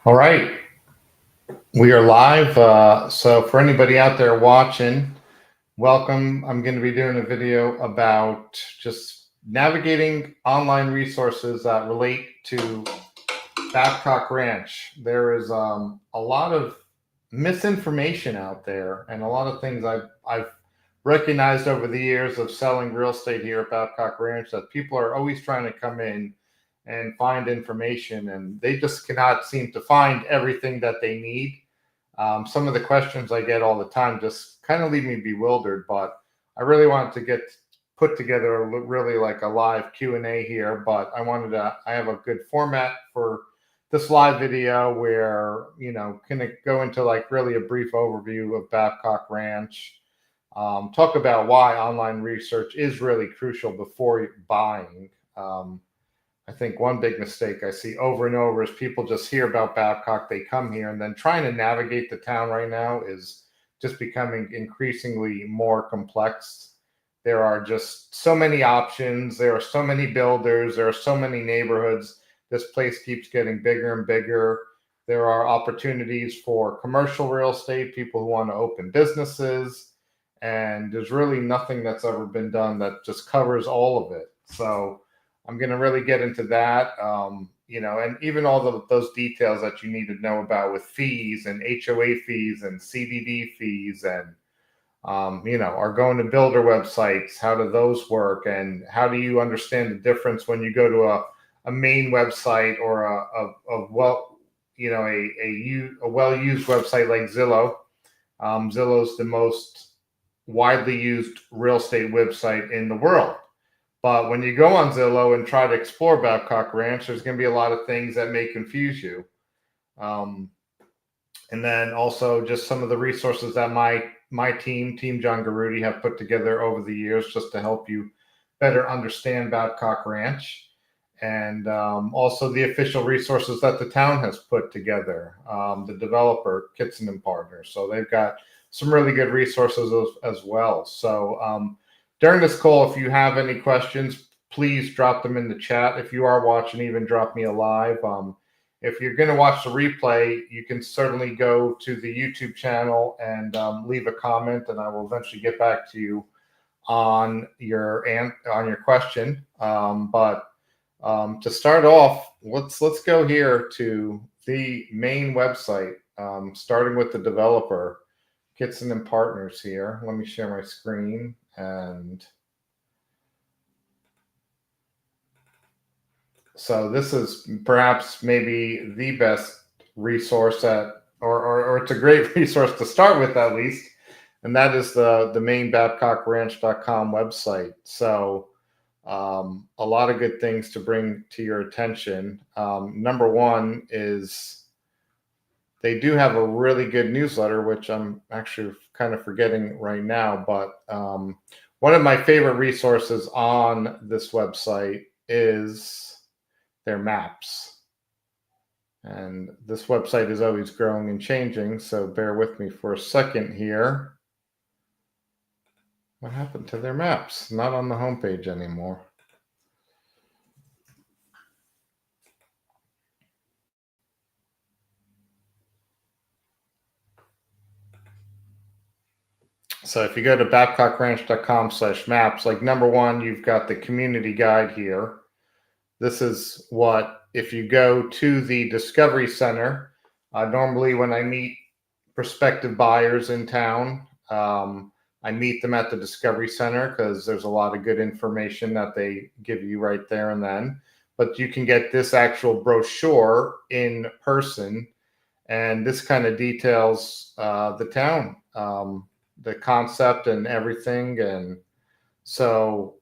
All right, we are live. So for anybody out there watching, welcome. I'm going to be doing a video about just navigating online resources that relate to Babcock Ranch. There is a lot of misinformation out there, and a lot of things I've recognized over the years of selling real estate here at Babcock Ranch that people are always trying to come in and find information, and they just cannot seem to find everything that they need. Some of the questions I get all the time just kind of leave me bewildered, but I really wanted to get put together really like a live Q&A here, but I have a good format for this live video where, can go into like really a brief overview of Babcock Ranch, talk about why online research is really crucial before buying. I think one big mistake I see over and over is people just hear about Babcock, they come here, and then trying to navigate the town right now is just becoming increasingly more complex. There are just so many options. There are so many builders. There are so many neighborhoods. This place keeps getting bigger and bigger. There are opportunities for commercial real estate, people who want to open businesses, and there's really nothing that's ever been done that just covers all of it. So I'm going to really get into that, and even all those details that you need to know about with fees and HOA fees and CDD fees and, are going to builder websites. How do those work? And how do you understand the difference when you go to a main website or a well-used website like Zillow? Zillow's the most widely used real estate website in the world. But when you go on Zillow and try to explore Babcock Ranch, there's going to be a lot of things that may confuse you. And then also just some of the resources that my team John Garuti, have put together over the years just to help you better understand Babcock Ranch. And also the official resources that the town has put together, the developer, Kitson and Partners. So they've got some really good resources as well. So during this call, if you have any questions, please drop them in the chat. If you are watching, even drop me a live. If you're going to watch the replay, you can certainly go to the YouTube channel and leave a comment, and I will eventually get back to you on your question. But to start off, let's go here to the main website, starting with the developer, Kitson and Partners here. Let me share my screen. And so this is perhaps maybe the best resource or it's a great resource to start with, at least. And that is the main babcockranch.com website. So a lot of good things to bring to your attention. Number one is they do have a really good newsletter, which I'm actually kind of forgetting right now. But one of my favorite resources on this website is their maps. And this website is always growing and changing, so bear with me for a second here. What happened to their maps? Not on the homepage anymore. So if you go to babcockranch.com/maps, like number one, you've got the community guide here. This is what, if you go to the Discovery Center, normally when I meet prospective buyers in town, I meet them at the Discovery Center because there's a lot of good information that they give you right there and then. But you can get this actual brochure in person, and this kind of details the town, the concept and everything. And so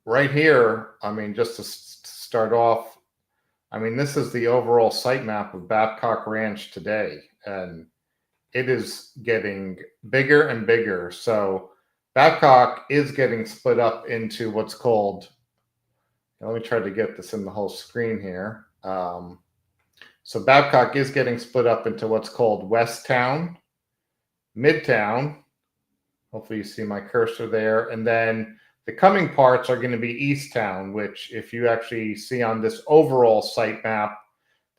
right here, just to start off, this is the overall sitemap of Babcock Ranch today, and it is getting bigger and bigger. So Babcock is getting split up into what's called, let me try to get this in the whole screen here. So Babcock is getting split up into what's called West Town, Midtown. Hopefully you see my cursor there. And then the coming parts are going to be East Town, which if you actually see on this overall sitemap,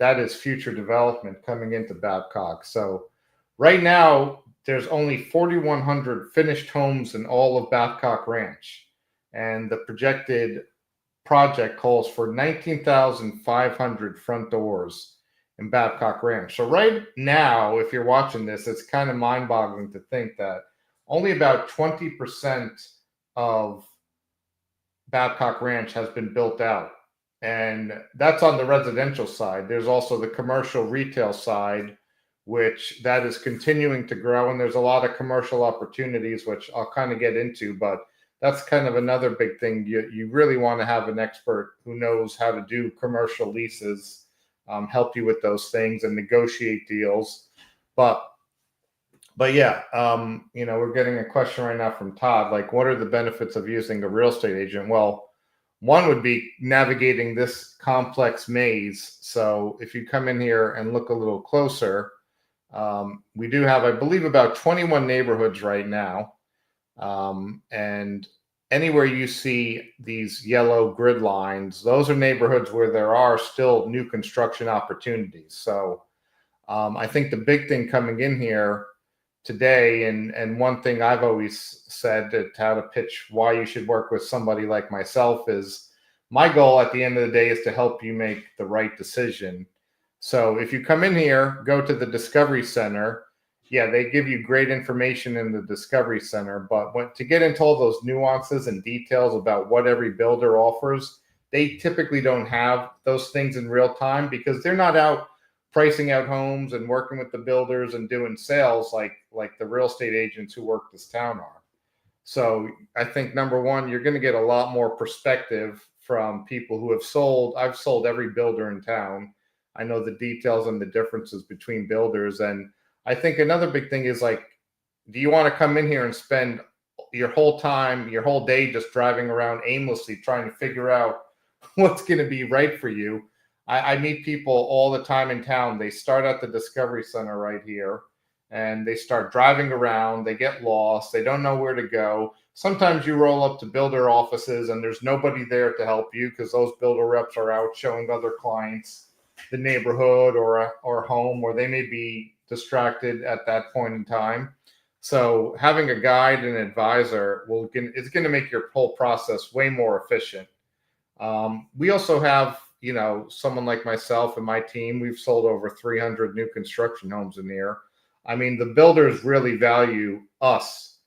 that is future development coming into Babcock. So right now, there's only 4,100 finished homes in all of Babcock Ranch. And the projected project calls for 19,500 front doors in Babcock Ranch. So right now, if you're watching this, it's kind of mind-boggling to think that only about 20% of Babcock Ranch has been built out. And that's on the residential side. There's also the commercial retail side, which that is continuing to grow. And there's a lot of commercial opportunities, which I'll kind of get into, but that's kind of another big thing. You really want to have an expert who knows how to do commercial leases, help you with those things and negotiate deals. But yeah, we're getting a question right now from Todd, like, what are the benefits of using a real estate agent? Well, one would be navigating this complex maze. So if you come in here and look a little closer, we do have, I believe, about 21 neighborhoods right now. And anywhere you see these yellow grid lines, those are neighborhoods where there are still new construction opportunities. So I think the big thing coming in here today, and one thing I've always said to how to pitch why you should work with somebody like myself is, my goal at the end of the day is to help you make the right decision. So if you come in here, go to the Discovery Center, yeah, they give you great information in the Discovery Center, but to get into all those nuances and details about what every builder offers, they typically don't have those things in real time because they're not out pricing out homes and working with the builders and doing sales like the real estate agents who work this town are. So I think number one, you're going to get a lot more perspective from people who have sold. I've sold every builder in town. I know the details and the differences between builders. And I think another big thing is, like, do you want to come in here and spend your whole time, your whole day just driving around aimlessly trying to figure out what's going to be right for you? I meet people all the time in town. They start at the Discovery Center right here and they start driving around. They get lost. They don't know where to go. Sometimes you roll up to builder offices and there's nobody there to help you because those builder reps are out showing other clients the neighborhood or home, or they may be distracted at that point in time. So having a guide and advisor is going to make your whole process way more efficient. We also have, someone like myself and my team, we've sold over 300 new construction homes in here. I mean, the builders really value us.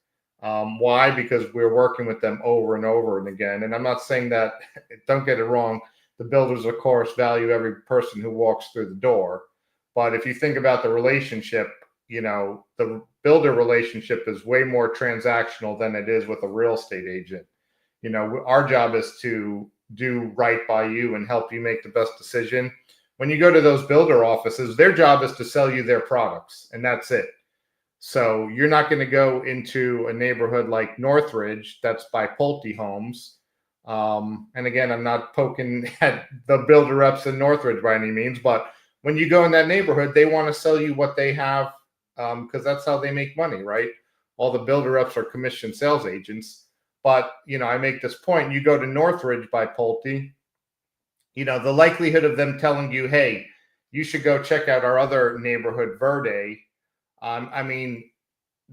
Why? Because we're working with them over and over and again. And I'm not saying that, don't get it wrong, the builders, of course, value every person who walks through the door. But if you think about the relationship, the builder relationship is way more transactional than it is with a real estate agent. Our job is to do right by you and help you make the best decision. When you go to those builder offices, their job is to sell you their products, and that's it. So you're not going to go into a neighborhood like Northridge that's by Pulte Homes. And again, I'm not poking at the builder reps in Northridge by any means, but when you go in that neighborhood, they want to sell you what they have, because that's how they make money, right? All the builder reps are commissioned sales agents. But, I make this point, you go to Northridge by Pulte, the likelihood of them telling you, hey, you should go check out our other neighborhood, Verde. I mean,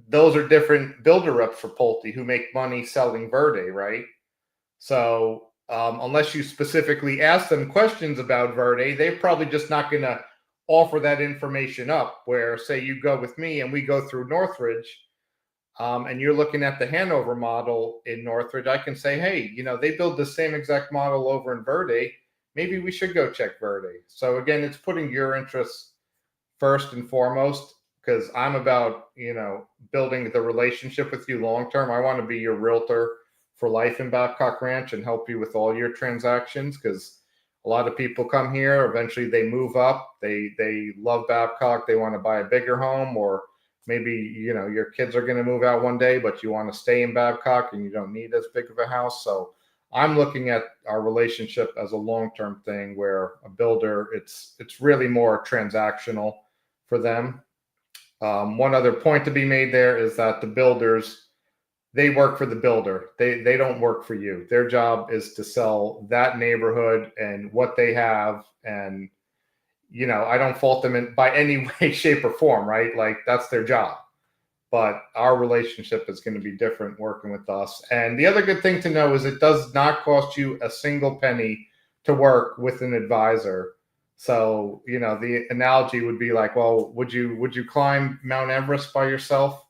those are different builder reps for Pulte who make money selling Verde, right? So unless you specifically ask them questions about Verde, they're probably just not going to offer that information up. Where, say, you go with me and we go through Northridge, and you're looking at the Hanover model in Northridge, I can say, hey, they build the same exact model over in Verde. Maybe we should go check Verde. So again, it's putting your interests first and foremost, because I'm about, building the relationship with you long term. I want to be your realtor for life in Babcock Ranch and help you with all your transactions, because a lot of people come here, eventually they move up, they love Babcock, they want to buy a bigger home, or maybe, your kids are going to move out one day, but you want to stay in Babcock and you don't need as big of a house. So I'm looking at our relationship as a long-term thing, where a builder, it's really more transactional for them. One other point to be made there is that the builders, they work for the builder. They don't work for you. Their job is to sell that neighborhood and what they have. And, I don't fault them by any way, shape, or form, right? Like that's their job. But our relationship is going to be different working with us. And the other good thing to know is it does not cost you a single penny to work with an advisor. So, the analogy would be like, well, would you climb Mount Everest by yourself?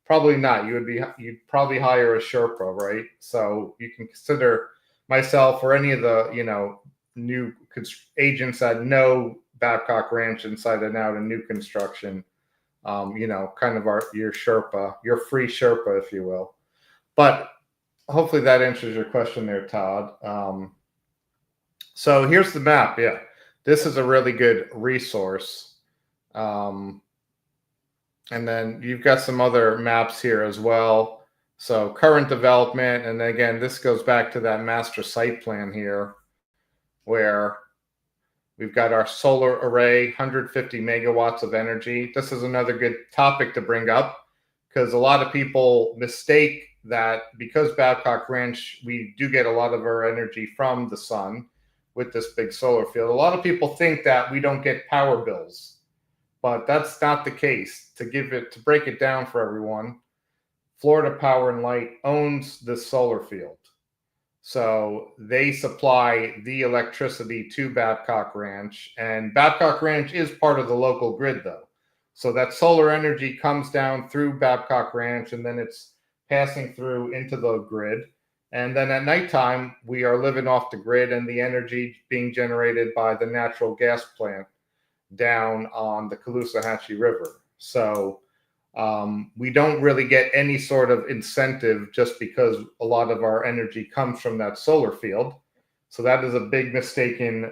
Probably not. You'd probably hire a Sherpa, right? So you can consider myself or any of the, new agents that know Babcock Ranch inside and out and new construction, kind of your Sherpa, your free Sherpa, if you will. But hopefully that answers your question there, Todd. So here's the map. Yeah, this is a really good resource. And then you've got some other maps here as well. So current development. And again, this goes back to that master site plan here where we've got our solar array, 150 megawatts of energy. This is another good topic to bring up because a lot of people mistake that because Babcock Ranch, we do get a lot of our energy from the sun with this big solar field. A lot of people think that we don't get power bills, but that's not the case. To break it down for everyone, Florida Power and Light owns this solar field. So they supply the electricity to Babcock Ranch, and Babcock Ranch is part of the local grid though. So that solar energy comes down through Babcock Ranch and then it's passing through into the grid. And then at nighttime, we are living off the grid and the energy being generated by the natural gas plant down on the Caloosahatchee River. So we don't really get any sort of incentive just because a lot of our energy comes from that solar field. So that is a big mistaken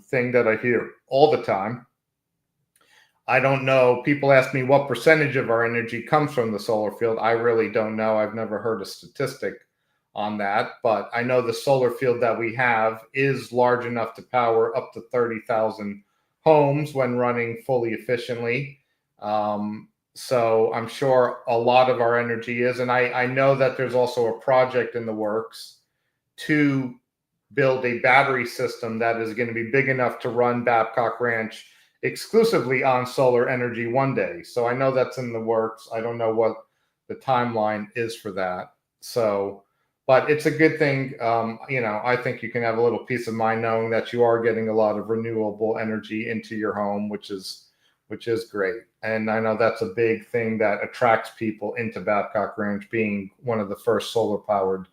thing that I hear all the time. I don't know. People ask me what percentage of our energy comes from the solar field. I really don't know. I've never heard a statistic on that, but I know the solar field that we have is large enough to power up to 30,000 homes when running fully efficiently. So I'm sure a lot of our energy is, and I know that there's also a project in the works to build a battery system that is going to be big enough to run Babcock Ranch exclusively on solar energy one day. So I know that's in the works. I don't know what the timeline is for that. So, but it's a good thing. I think you can have a little peace of mind knowing that you are getting a lot of renewable energy into your home, which is great. And I know that's a big thing that attracts people into Babcock Ranch, being one of the first solar powered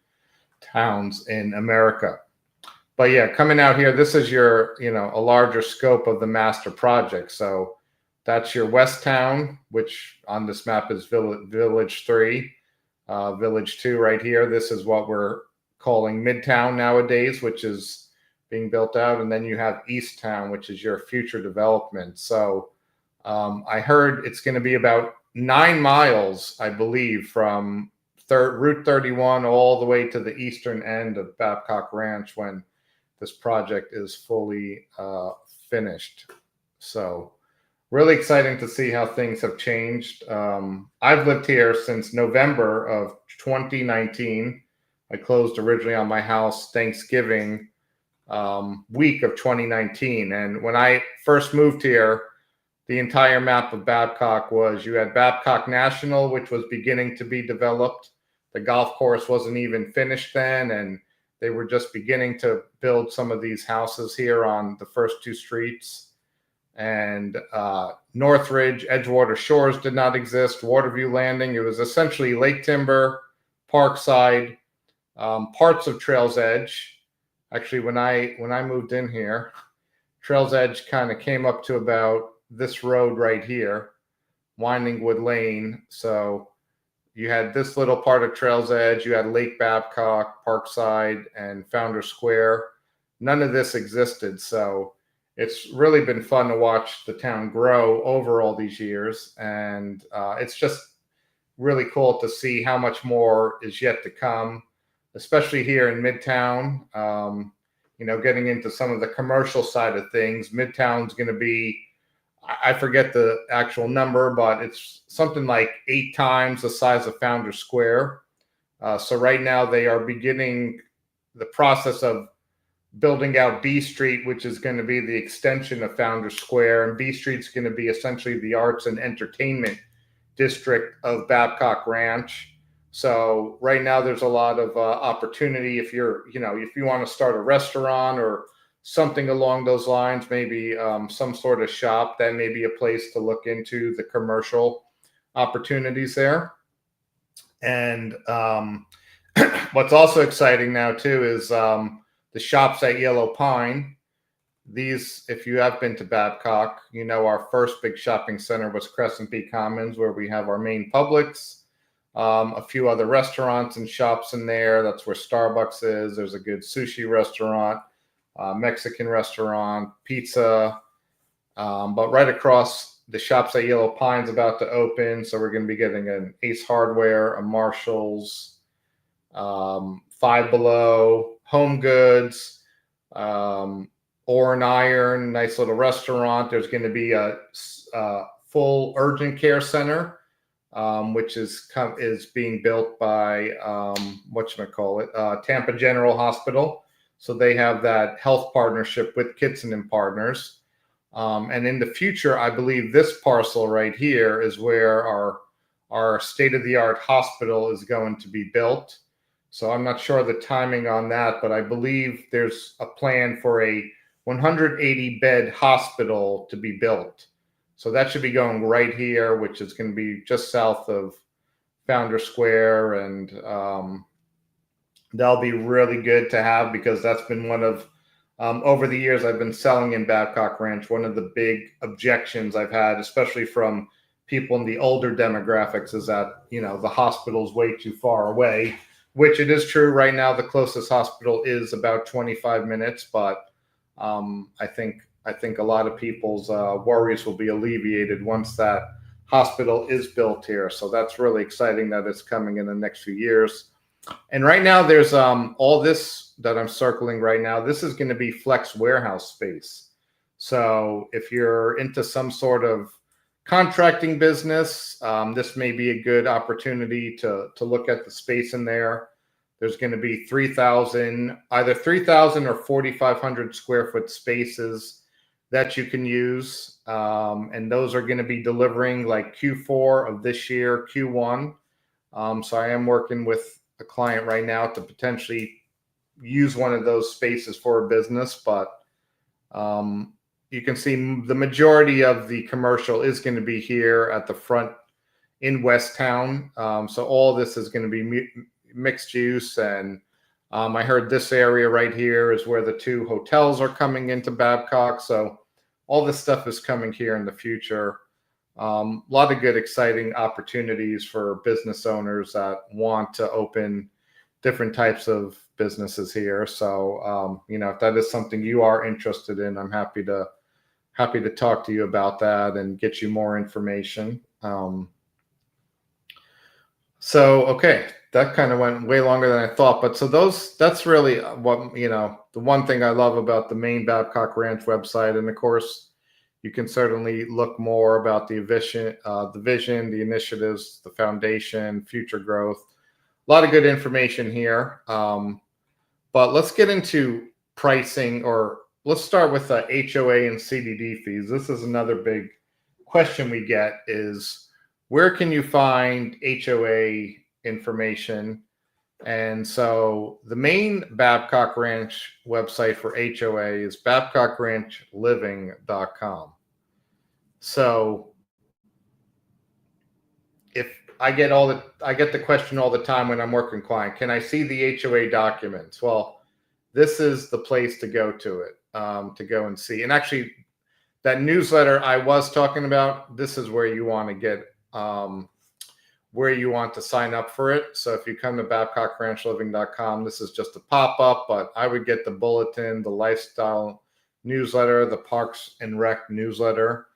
towns in America. But yeah, coming out here, this is your, a larger scope of the master project. So that's your west town, which on this map is Village 3, Village 2 right here. This is what we're calling Midtown nowadays, which is being built out. And then you have East Town, which is your future development. So I heard it's going to be about 9 miles, I believe, from Route 31 all the way to the eastern end of Babcock Ranch when this project is fully finished. So really exciting to see how things have changed. I've lived here since November of 2019. I closed originally on my house Thanksgiving week of 2019. And when I first moved here, the entire map of Babcock you had Babcock National, which was beginning to be developed. The golf course wasn't even finished then, and they were just beginning to build some of these houses here on the first 2 streets. And Northridge, Edgewater Shores did not exist. Waterview Landing, it was essentially Lake Timber, Parkside, parts of Trails Edge. Actually, when I moved in here, Trails Edge kind of came up to about this road right here, Winding Wood Lane. So you had this little part of Trails Edge, you had Lake Babcock, Parkside, and Founder Square. None of this existed. So it's really been fun to watch the town grow over all these years. And it's just really cool to see how much more is yet to come, especially here in Midtown. Getting into some of the commercial side of things. Midtown's going to be, I forget the actual number, but it's something like 8 times the size of Founder Square. So right now they are beginning the process of building out B Street, which is going to be the extension of Founders Square. And B Street's going to be essentially the arts and entertainment district of Babcock Ranch. So right now there's a lot of opportunity if you're, if you want to start a restaurant or something along those lines, maybe some sort of shop, that may be a place to look into the commercial opportunities there. And what's also exciting now too is the shops at Yellow Pine. These, if you have been to Babcock, our first big shopping center was Crescent P Commons, where we have our main Publix, a few other restaurants and shops in there. That's where Starbucks is. There's a good sushi restaurant, Mexican restaurant, pizza. But right across the shops at Yellow Pine's about to open. So we're going to be getting an Ace Hardware, a Marshall's, Five Below, Home Goods, Ore and Iron, nice little restaurant. There's going to be a full urgent care center, which is being built by Tampa General Hospital. So they have that health partnership with Kitson and Partners. And in the future, I believe this parcel right here is where our state-of-the-art hospital is going to be built. So I'm not sure the timing on that, but I believe there's a plan for a 180-bed hospital to be built. So that should be going right here, which is going to be just south of Founders Square. And that'll be really good to have, because that's been one of, over the years I've been selling in Babcock Ranch, one of the big objections I've had, especially from people in the older demographics, is that, the hospital's way too far away, which it is true. Right now, the closest hospital is about 25 minutes, but I think a lot of people's worries will be alleviated once that hospital is built here. So that's really exciting that it's coming in the next few years. And right now there's all this that I'm circling right now. This is going to be flex warehouse space. So if you're into some sort of contracting business, this may be a good opportunity to look at the space in there. There's going to be either 3,000 or 4,500 square foot spaces that you can use. And those are going to be delivering like Q4 of this year, Q1. So I am working with a client right now to potentially use one of those spaces for a business. But you can see the majority of the commercial is going to be here at the front in West Town. So all this is going to be mixed use. And I heard this area right here is where the 2 hotels are coming into Babcock. So all this stuff is coming here in the future. A lot of good, exciting opportunities for business owners that want to open different types of businesses here. So, if that is something you are interested in, I'm happy to talk to you about that and get you more information. Okay, that kind of went way longer than I thought. But so that's really what, the one thing I love about the main Babcock Ranch website. And of course, you can certainly look more about the vision, the initiatives, the foundation, future growth. A lot of good information here. But let's get into pricing, or let's start with HOA and CDD fees. This is another big question we get, is where can you find HOA information? And so the main Babcock Ranch website for HOA is babcockranchliving.com. So if I get the question all the time when I'm working with client, can I see the HOA documents? Well, this is the place to go to it, to go and see. And actually, that newsletter I was talking about, this is where you want to get, where you want to sign up for it. So if you come to babcockranchliving.com, this is just a pop-up, but I would get the bulletin, the lifestyle newsletter, the Parks and Rec newsletter.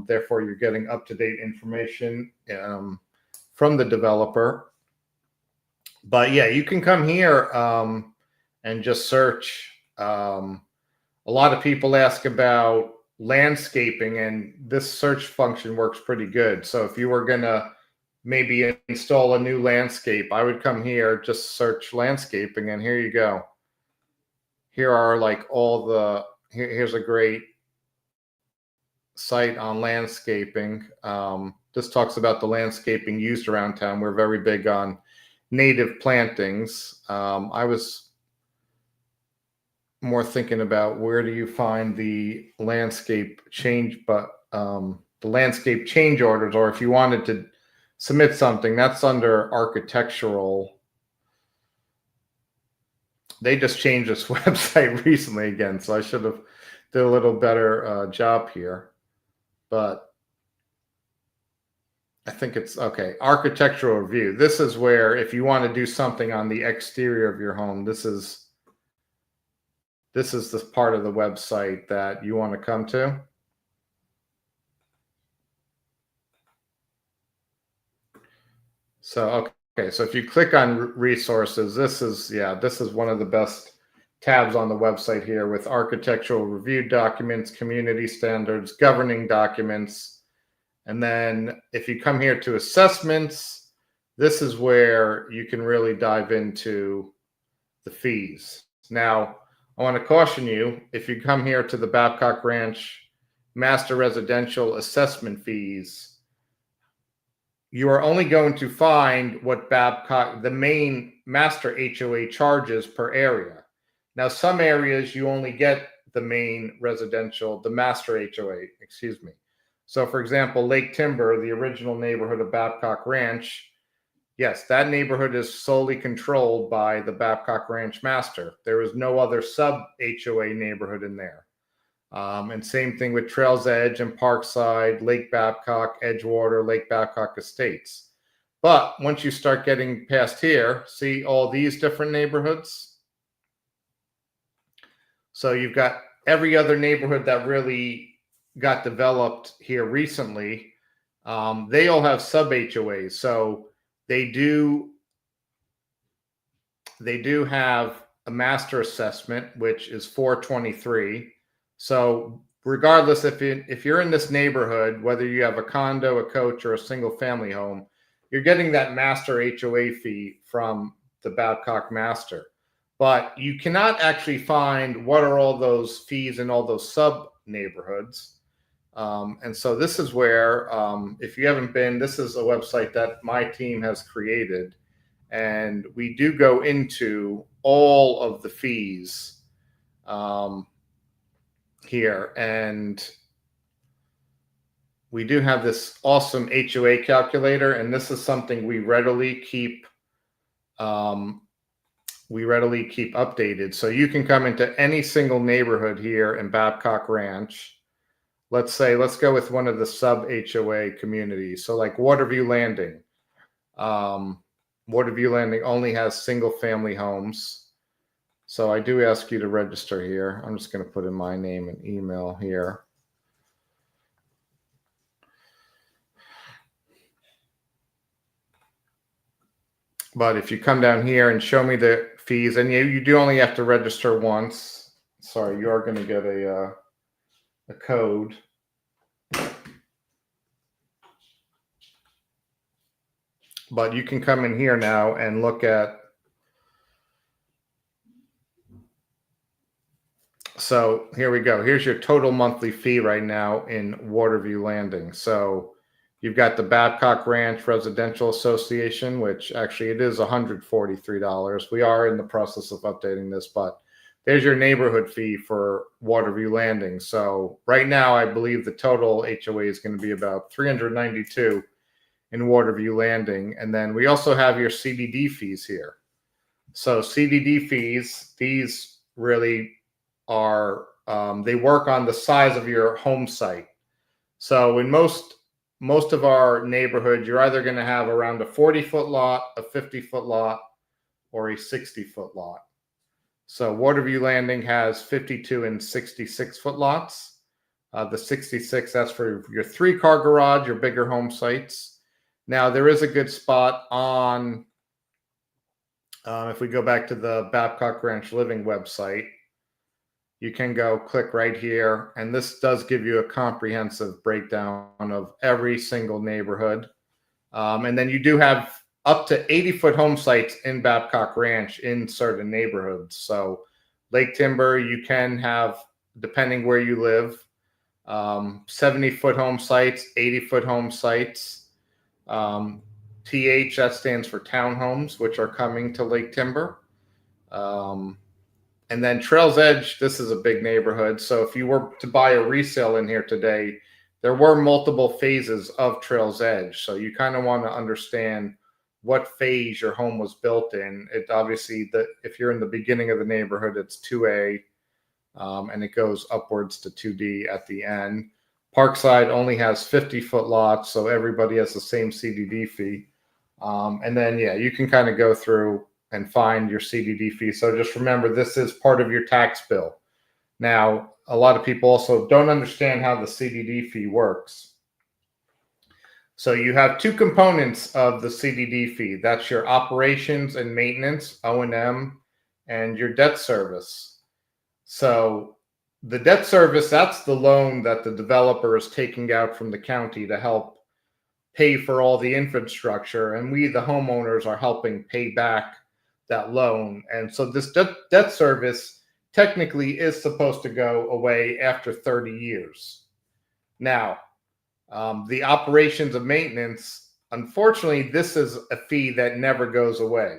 Therefore, you're getting up-to-date information from the developer. But yeah, you can come here and just search. A lot of people ask about landscaping, and this search function works pretty good. So if you were going to maybe install a new landscape, I would come here, just search landscaping, and here you go. here are like all the, here's a great site on landscaping. This talks about the landscaping used around town. We're very big on native plantings. I was more thinking about where do you find the landscape change, but the landscape change orders, or if you wanted to submit something, that's under architectural. They just changed this website recently again, so I should have did a little better job here. But I think it's okay. Architectural review. This is where if you want to do something on the exterior of your home, this is the part of the website that you want to come to. So, okay, so if you click on resources, this is one of the best tabs on the website here with architectural review documents, community standards, governing documents. And then if you come here to assessments, this is where you can really dive into the fees. Now, I want to caution you, if you come here to the Babcock Ranch Master Residential Assessment Fees, you are only going to find what Babcock, the main master HOA, charges per area. Now, some areas you only get the main residential, the master HOA, excuse me. So, for example, Lake Timber, the original neighborhood of Babcock Ranch, yes, that neighborhood is solely controlled by the Babcock Ranch master. There is no other sub HOA neighborhood in there. And same thing with Trails Edge and Parkside, Lake Babcock, Edgewater, Lake Babcock Estates. But once you start getting past here, see all these different neighborhoods? So you've got every other neighborhood that really got developed here recently. They all have sub HOAs. So they do have a master assessment, which is $423. So regardless, if you're in this neighborhood, whether you have a condo, a coach, or a single family home, you're getting that master HOA fee from the Babcock master. But you cannot actually find what are all those fees in all those sub neighborhoods. And so this is where, if you haven't been, this is a website that my team has created. And we do go into all of the fees here. And we do have this awesome HOA calculator. And this is something we readily keep updated. So you can come into any single neighborhood here in Babcock Ranch. Let's go with one of the sub HOA communities. So like Waterview Landing. Waterview Landing only has single family homes. So I do ask you to register here. I'm just going to put in my name and email here. But if you come down here and show me the fees, and you do only have to register once. Sorry, you are going to get a code. But you can come in here now and look at. So here we go. Here's your total monthly fee right now in Waterview Landing. So you've got the Babcock Ranch Residential Association, which actually it is $143. We are in the process of updating this, but there's your neighborhood fee for Waterview Landing. So right now, I believe the total HOA is going to be about $392 in Waterview Landing. And then we also have your CDD fees here. So CDD fees, these really are, they work on the size of your home site. So in most of our neighborhoods, you're either going to have around a 40-foot lot, a 50-foot lot, or a 60-foot lot. So Waterview Landing has 52 and 66-foot lots. The 66, that's for your 3-car garage, your bigger home sites. Now, there is a good spot on, if we go back to the Babcock Ranch Living website, you can go click right here, and this does give you a comprehensive breakdown of every single neighborhood. And then you do have up to 80-foot home sites in Babcock Ranch in certain neighborhoods. So Lake Timber, you can have, depending where you live, 70-foot home sites, 80-foot home sites. TH, that stands for townhomes, which are coming to Lake Timber. And then Trails Edge, this is a big neighborhood. So if you were to buy a resale in here today, there were multiple phases of Trails Edge. So you kind of want to understand what phase your home was built in. It obviously, if you're in the beginning of the neighborhood, it's 2A, and it goes upwards to 2D at the end. Parkside only has 50-foot lots, so everybody has the same CDD fee. And then, yeah, you can kind of go through and find your CDD fee. So just remember, this is part of your tax bill. Now, a lot of people also don't understand how the CDD fee works. So you have two components of the CDD fee. That's your operations and maintenance, O&M, and your debt service. So the debt service, that's the loan that the developer is taking out from the county to help pay for all the infrastructure. And we, the homeowners, are helping pay back that loan. And so this debt service technically is supposed to go away after 30 years. Now, the operations and maintenance, unfortunately, this is a fee that never goes away.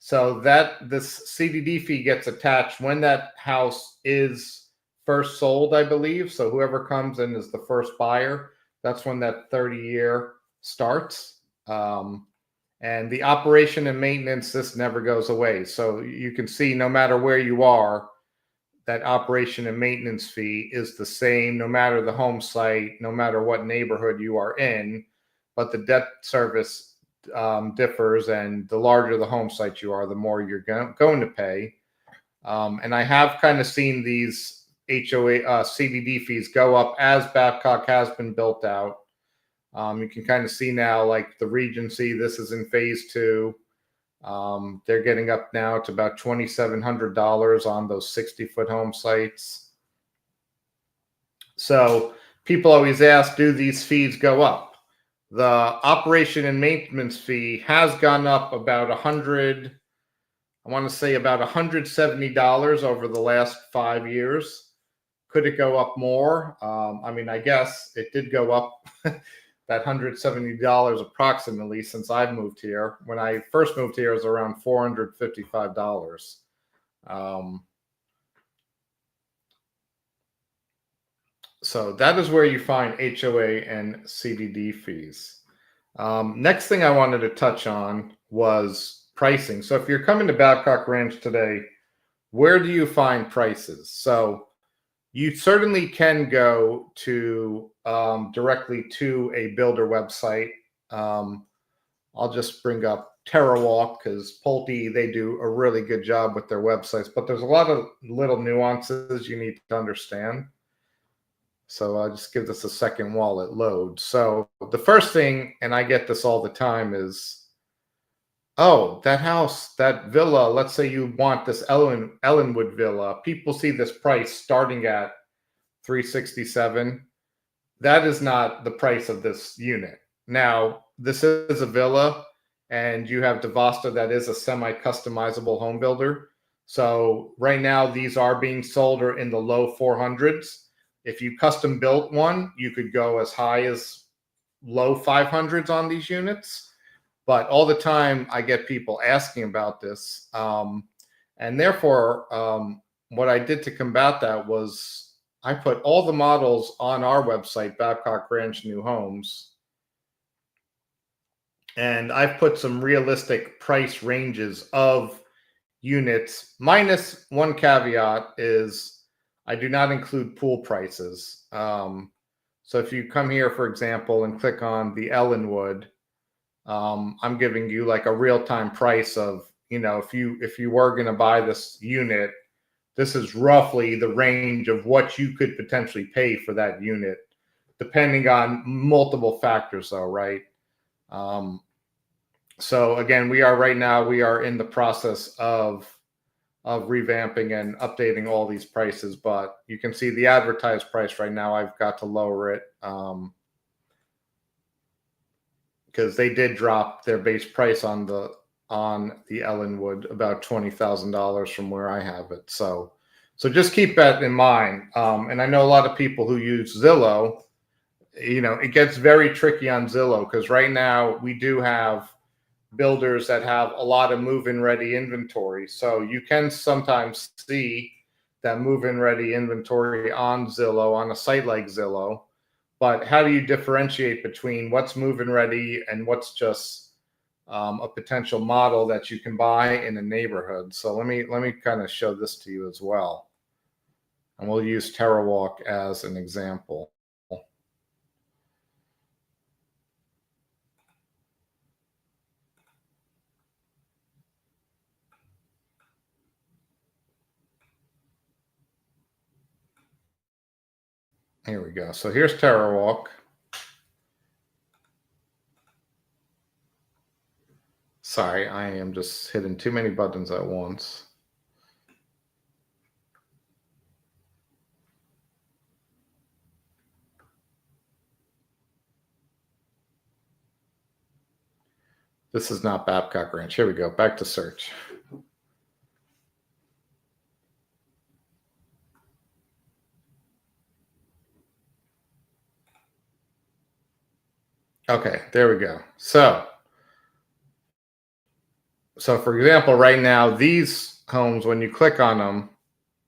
So that this CDD fee gets attached when that house is first sold, I believe. So whoever comes in is the first buyer. That's when that 30-year starts. And the operation and maintenance, this never goes away. So you can see no matter where you are, that operation and maintenance fee is the same no matter the home site, no matter what neighborhood you are in. But the debt service differs, and the larger the home site you are, the more you're going to pay. And I have kind of seen these HOA CDD fees go up as Babcock has been built out. You can kind of see now, like the Regency, this is in phase 2. They're getting up now to about $2,700 on those 60-foot home sites. So people always ask, do these fees go up? The operation and maintenance fee has gone up about $170 over the last 5 years. Could it go up more? I mean, I guess it did go up that $170 approximately since I've moved here. When I first moved here, it was around $455. So that is where you find HOA and CDD fees. Next thing I wanted to touch on was pricing. So if you're coming to Babcock Ranch today, where do you find prices? So you certainly can go to directly to a builder website. I'll just bring up TerraWalk because Pulte, they do a really good job with their websites, but there's a lot of little nuances you need to understand. So I'll just give this a second while it loads. So the first thing, and I get this all the time, is, oh, that house, that villa, let's say you want this Ellenwood villa. People see this price starting at $367. That is not the price of this unit. Now, this is a villa, and you have DeVosta, that is a semi-customizable home builder. So right now, these are being sold or in the low 400s. If you custom built one, you could go as high as low 500s on these units. But all the time, I get people asking about this. And therefore, what I did to combat that was I put all the models on our website, Babcock Ranch New Homes. And I've put some realistic price ranges of units, minus one caveat is I do not include pool prices. So if you come here, for example, and click on the Ellenwood, I'm giving you like a real-time price of, you know, if you were going to buy this unit, this is roughly the range of what you could potentially pay for that unit, depending on multiple factors though, right? So again, we are in the process of revamping and updating all these prices, but you can see the advertised price right now, I've got to lower it because they did drop their base price on the on the Ellenwood, about $20,000 from where I have it. So just keep that in mind. And I know a lot of people who use Zillow. It gets very tricky on Zillow because right now we do have builders that have a lot of move-in ready inventory. So you can sometimes see that move-in ready inventory on Zillow, on a site like Zillow. But how do you differentiate between what's move-in ready and what's just a potential model that you can buy in a neighborhood? So let me kind of show this to you as well. And we'll use TerraWalk as an example. Here we go. So here's TerraWalk. Sorry, I am just hitting too many buttons at once. This is not Babcock Ranch. Here we go. Back to search. Okay, there we go. So for example, right now, these homes, when you click on them,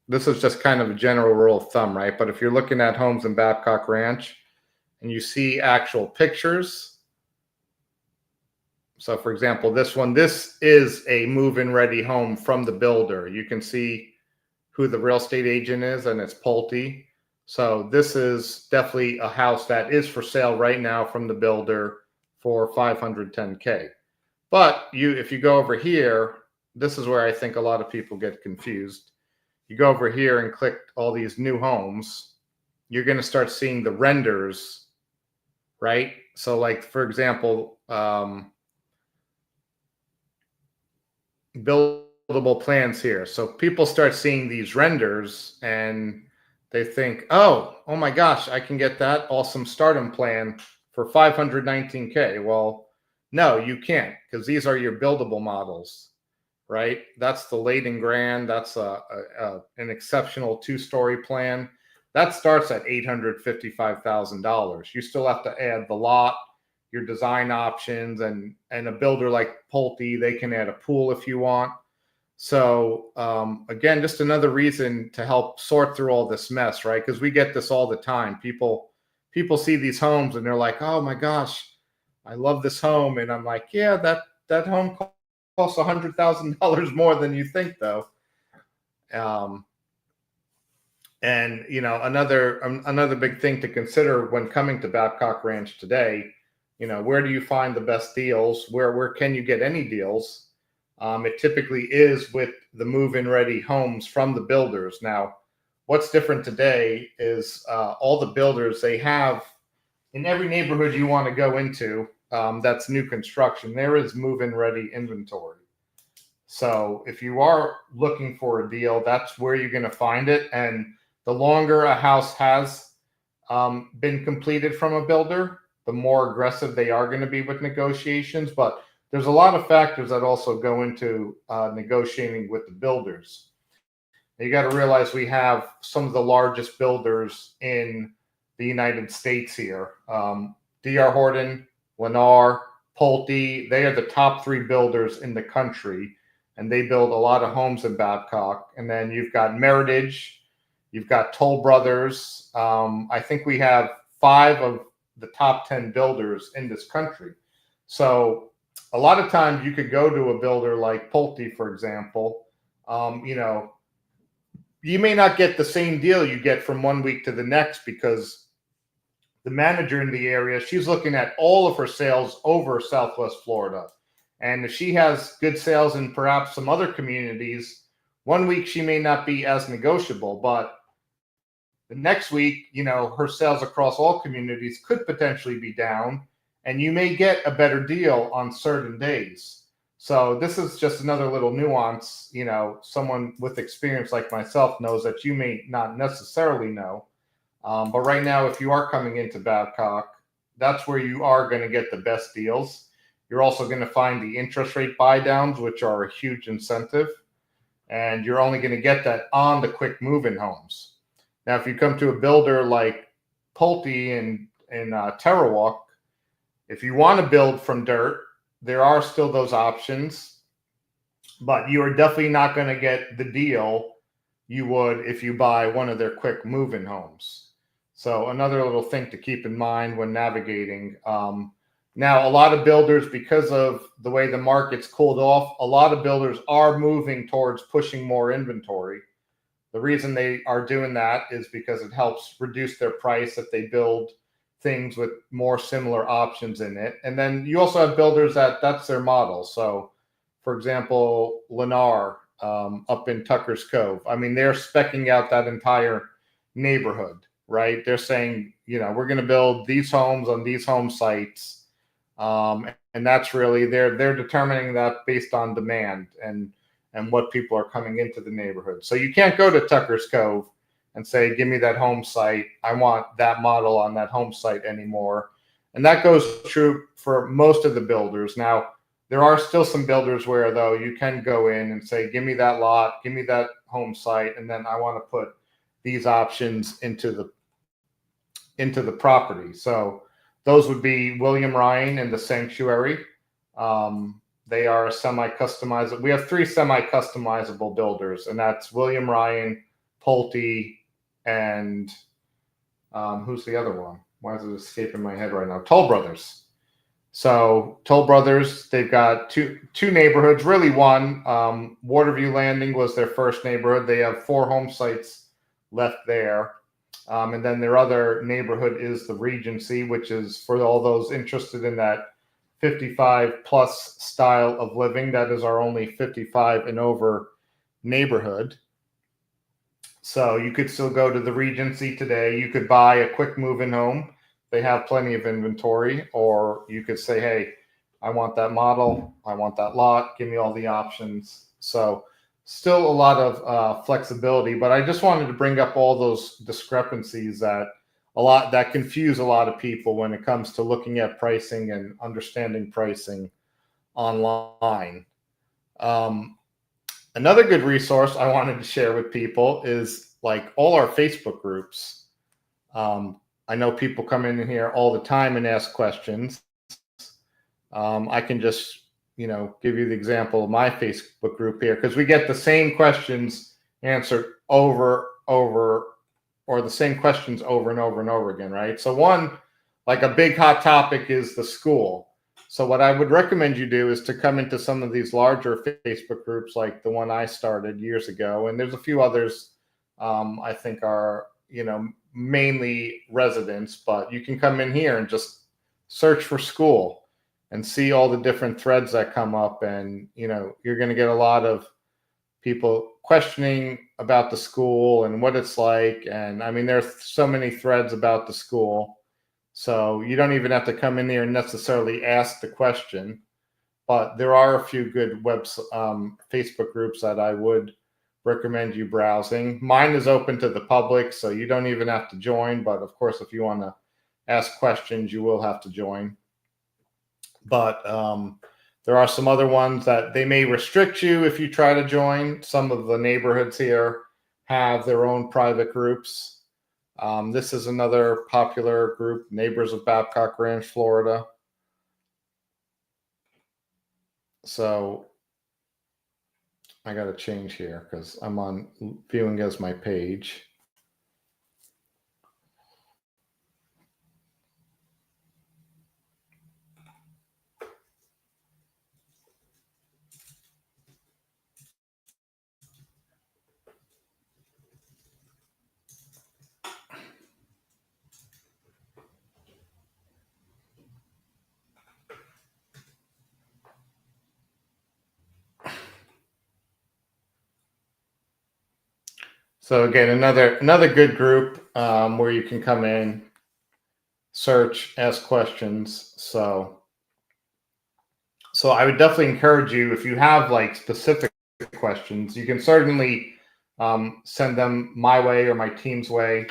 this is just kind of a general rule of thumb, right? But if you're looking at homes in Babcock Ranch and you see actual pictures, so for example, this is a move-in ready home from the builder. You can see who the real estate agent is, and it's Pulte. So this is definitely a house that is for sale right now from the builder for $510K. But if you go over here, this is where I think a lot of people get confused. You go over here and click all these new homes, you're going to start seeing the renders, right? So like, for example, buildable plans here. So people start seeing these renders and they think, oh my gosh, I can get that awesome stardom plan for $519K. Well, no, you can't, because these are your buildable models, right? That's the Layden Grand. That's an exceptional 2-story plan. That starts at $855,000. You still have to add the lot, your design options, and a builder like Pulte, they can add a pool if you want. So again, just another reason to help sort through all this mess, right? Because we get this all the time. People see these homes and they're like, oh my gosh, I love this home. And I'm like, yeah, that home costs $100,000 more than you think, though. And another big thing to consider when coming to Babcock Ranch today, where do you find the best deals? Where can you get any deals? It typically is with the move-in ready homes from the builders. Now, what's different today is all the builders, they have, in every neighborhood you want to go into that's new construction, there is move-in ready inventory. So if you are looking for a deal, that's where you're going to find it. And the longer a house has been completed from a builder, the more aggressive they are going to be with negotiations. But there's a lot of factors that also go into negotiating with the builders. You got to realize we have some of the largest builders in the United States here. D.R. Horton, Lennar, Pulte, they are the top 3 builders in the country, and they build a lot of homes in Babcock. And then you've got Meritage, you've got Toll Brothers. I think we have 5 of the top 10 builders in this country. So a lot of times you could go to a builder like Pulte, for example. You may not get the same deal you get from one week to the next, because the manager in the area, she's looking at all of her sales over Southwest Florida. And if she has good sales in perhaps some other communities, one week she may not be as negotiable, but the next week, her sales across all communities could potentially be down, and you may get a better deal on certain days. So this is just another little nuance. Someone with experience like myself knows that you may not necessarily know. But right now, if you are coming into Babcock, that's where you are going to get the best deals. You're also going to find the interest rate buy downs, which are a huge incentive. And you're only going to get that on the quick move-in homes. Now, if you come to a builder like Pulte in Terrawalk, if you want to build from dirt, there are still those options, but you are definitely not going to get the deal you would if you buy one of their quick move-in homes. So another little thing to keep in mind when navigating. Now, a lot of builders, because of the way the market's cooled off, a lot of builders are moving towards pushing more inventory. The reason they are doing that is because it helps reduce their price if they build things with more similar options in it. And then you also have builders that's their model. So, for example, Lennar up in Tucker's Cove. I mean, they're speccing out that entire neighborhood, right? They're saying, we're going to build these homes on these home sites. And that's really, they're determining that based on demand and what people are coming into the neighborhood. So you can't go to Tucker's Cove and say, give me that home site. I want that model on that home site anymore. And that goes true for most of the builders. Now, there are still some builders where, though, you can go in and say, give me that lot, give me that home site, and then I want to put these options into the property. So those would be William Ryan and the Sanctuary. They are semi-customizable. We have 3 semi-customizable builders, and that's William Ryan, Pulte, and who's the other one? Why is it escaping my head right now? Toll Brothers. So Toll Brothers, they've got two neighborhoods, really one. Waterview Landing was their first neighborhood. They have 4 home sites left there. And then their other neighborhood is the Regency, which is for all those interested in that 55 plus style of living. That is our only 55 and over neighborhood. So you could still go to the Regency today. You could buy a quick move-in home. They have plenty of inventory. Or you could say, hey, I want that model. I want that lot. Give me all the options. So still a lot of flexibility, but I just wanted to bring up all those discrepancies that confuse a lot of people when it comes to looking at pricing and understanding pricing online. Another good resource I wanted to share with people is like all our Facebook groups. I know people come in here all the time and ask questions. I can just give you the example of my Facebook group here, because we get the same questions answered over, or the same questions over and over and over again, right? So one, like a big hot topic is the school. So what I would recommend you do is to come into some of these larger Facebook groups, like the one I started years ago, and there's a few others I think are, mainly residents, but you can come in here and just search for school and see all the different threads that come up. And, you're going to get a lot of people questioning about the school and what it's like. And I mean, there's so many threads about the school. So you don't even have to come in here and necessarily ask the question, but there are a few good Facebook groups that I would recommend you browsing. Mine is open to the public, so you don't even have to join. But of course, if you want to ask questions, you will have to join. But there are some other ones that they may restrict you if you try to join. Some of the neighborhoods here have their own private groups. This is another popular group, Neighbors of Babcock Ranch, Florida. So I got to change here because I'm on viewing as my page. So again, another good group where you can come in, search, ask questions. So I would definitely encourage you, if you have like specific questions, you can certainly send them my way or my team's way.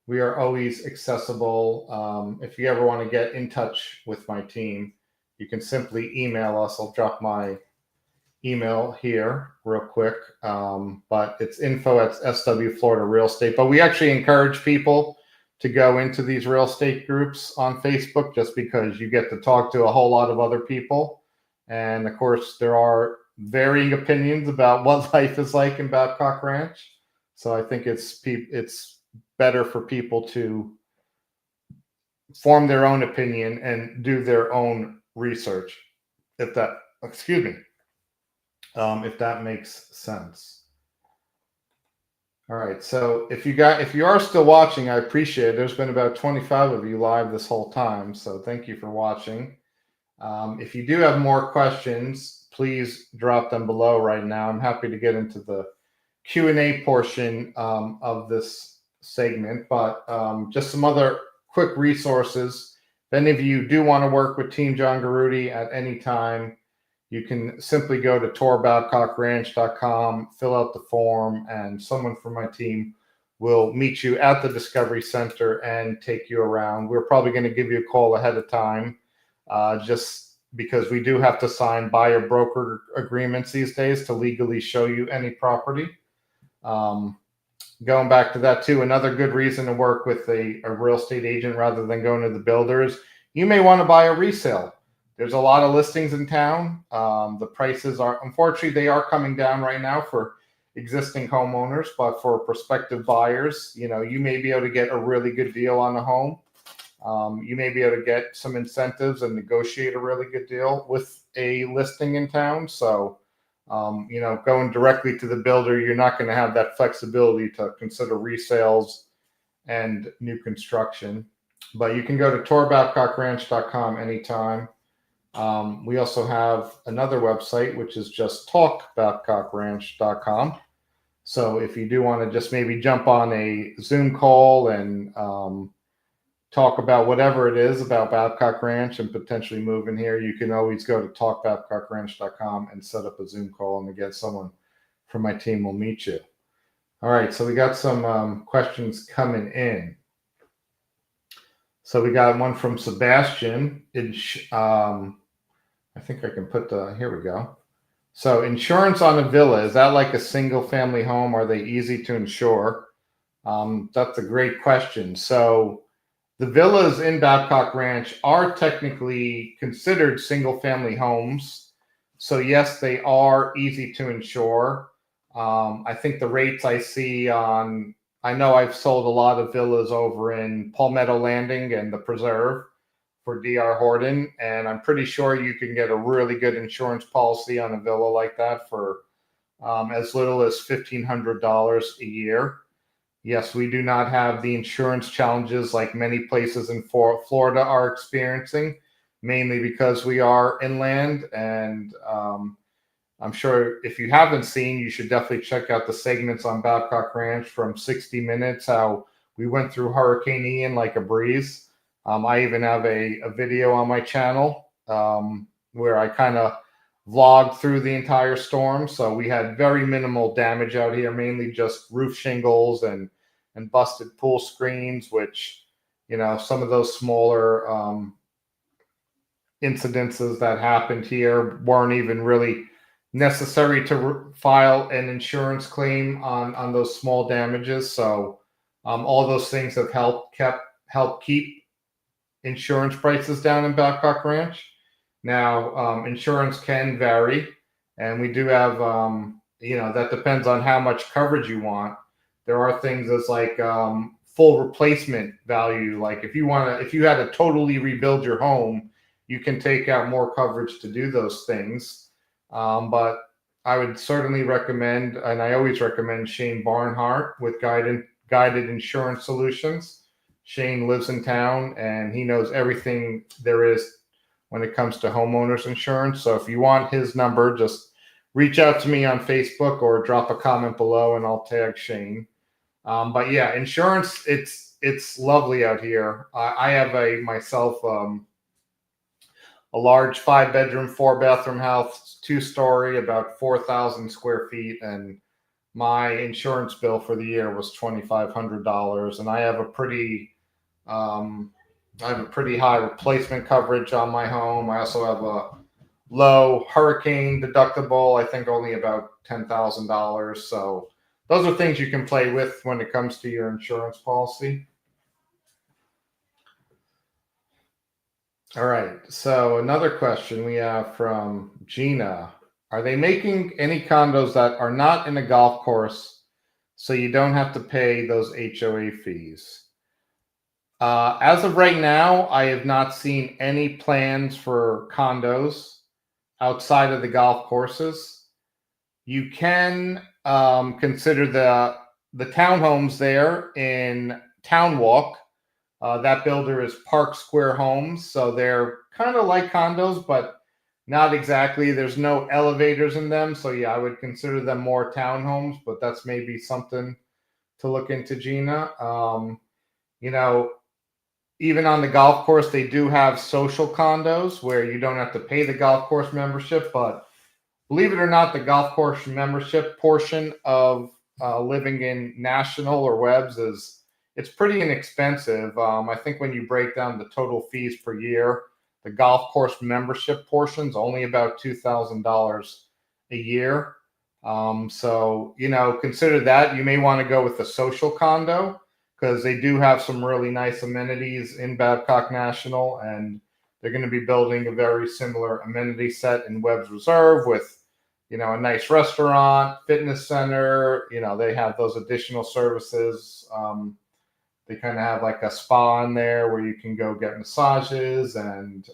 We are always accessible. If you ever want to get in touch with my team, you can simply email us. I'll drop my email here real quick. But it's info@SW Florida Real Estate. But we actually encourage people to go into these real estate groups on Facebook just because you get to talk to a whole lot of other people. And of course, there are varying opinions about what life is like in Babcock Ranch. So I think it's better for people to form their own opinion and do their own research. If that, excuse me, if that makes sense. All right. So if you are still watching, I appreciate it. There's been about 25 of you live this whole time. So thank you for watching. If you do have more questions, please drop them below right now. I'm happy to get into the Q&A portion of this segment, but just some other quick resources. If any of you do want to work with Team John Garuti at any time, you can simply go to tourbabcockranch.com, fill out the form, and someone from my team will meet you at the Discovery Center and take you around. We're probably going to give you a call ahead of time, just because we do have to sign buyer broker agreements these days to legally show you any property. Going back to that too, another good reason to work with a real estate agent rather than going to the builders, you may want to buy a resale. There's a lot of listings in town. The prices are, unfortunately, they are coming down right now for existing homeowners, but for prospective buyers, you may be able to get a really good deal on a home. You may be able to get some incentives and negotiate a really good deal with a listing in town. So, going directly to the builder, you're not going to have that flexibility to consider resales and new construction. But you can go to tourbabcockranch.com anytime. We also have another website, which is just talkbabcockranch.com. So if you do want to just maybe jump on a Zoom call and talk about whatever it is about Babcock Ranch and potentially moving here, you can always go to talkbabcockranch.com and set up a Zoom call, and again, someone from my team will meet you. All right, so we got some questions coming in. So we got one from Sebastian. I think I can put here we go. So insurance on a villa, is that like a single family home? Are they easy to insure? That's a great question. So the villas in Babcock Ranch are technically considered single family homes. So yes, they are easy to insure. I think the rates I see I know I've sold a lot of villas over in Palmetto Landing and the Preserve for DR Horton, and I'm pretty sure you can get a really good insurance policy on a villa like that for as little as $1,500 a year. Yes, we do not have the insurance challenges like many places in Florida are experiencing, mainly because we are inland. And I'm sure if you haven't seen, you should definitely check out the segments on Babcock Ranch from 60 Minutes, how we went through Hurricane Ian like a breeze. I even have a video on my channel where I kind of vlogged through the entire storm. So we had very minimal damage out here, mainly just roof shingles and busted pool screens, which, some of those smaller incidences that happened here weren't even really necessary to file an insurance claim on those small damages. So all those things have helped keep insurance prices down in Babcock Ranch. Now, insurance can vary, and we do have, that depends on how much coverage you want. There are things that's like full replacement value. Like if you had to totally rebuild your home, you can take out more coverage to do those things. But I would certainly recommend, and I always recommend, Shane Barnhart with Guided Insurance Solutions. Shane lives in town and he knows everything there is when it comes to homeowners insurance. So if you want his number, just reach out to me on Facebook or drop a comment below and I'll tag Shane. But yeah, insurance, it's lovely out here. I have myself a large 5-bedroom, 4-bathroom house, 2-story, about 4,000 square feet, and my insurance bill for the year was $2,500. And I have a pretty I have a pretty high replacement coverage on my home. I also have a low hurricane deductible, I think only about $10,000. So those are things you can play with when it comes to your insurance policy. All right. So another question we have from Gina. Are they making any condos that are not in a golf course so you don't have to pay those HOA fees? As of right now, I have not seen any plans for condos outside of the golf courses. You can consider the townhomes there in Town Walk. That builder is Park Square Homes, so they're kind of like condos, but not exactly. There's no elevators in them, so yeah, I would consider them more townhomes. But that's maybe something to look into, Gina. You know, even on the golf course, they do have social condos where you don't have to pay the golf course membership, but believe it or not, the golf course membership portion of living in National or Webb's it's pretty inexpensive. I think when you break down the total fees per year, the golf course membership portion is only about $2,000 a year. So consider that. You may want to go with the social condo because they do have some really nice amenities in Babcock National, and they're going to be building a very similar amenity set in Webb's Reserve with a nice restaurant, fitness center. They have those additional services. They kind of have like a spa in there where you can go get massages, and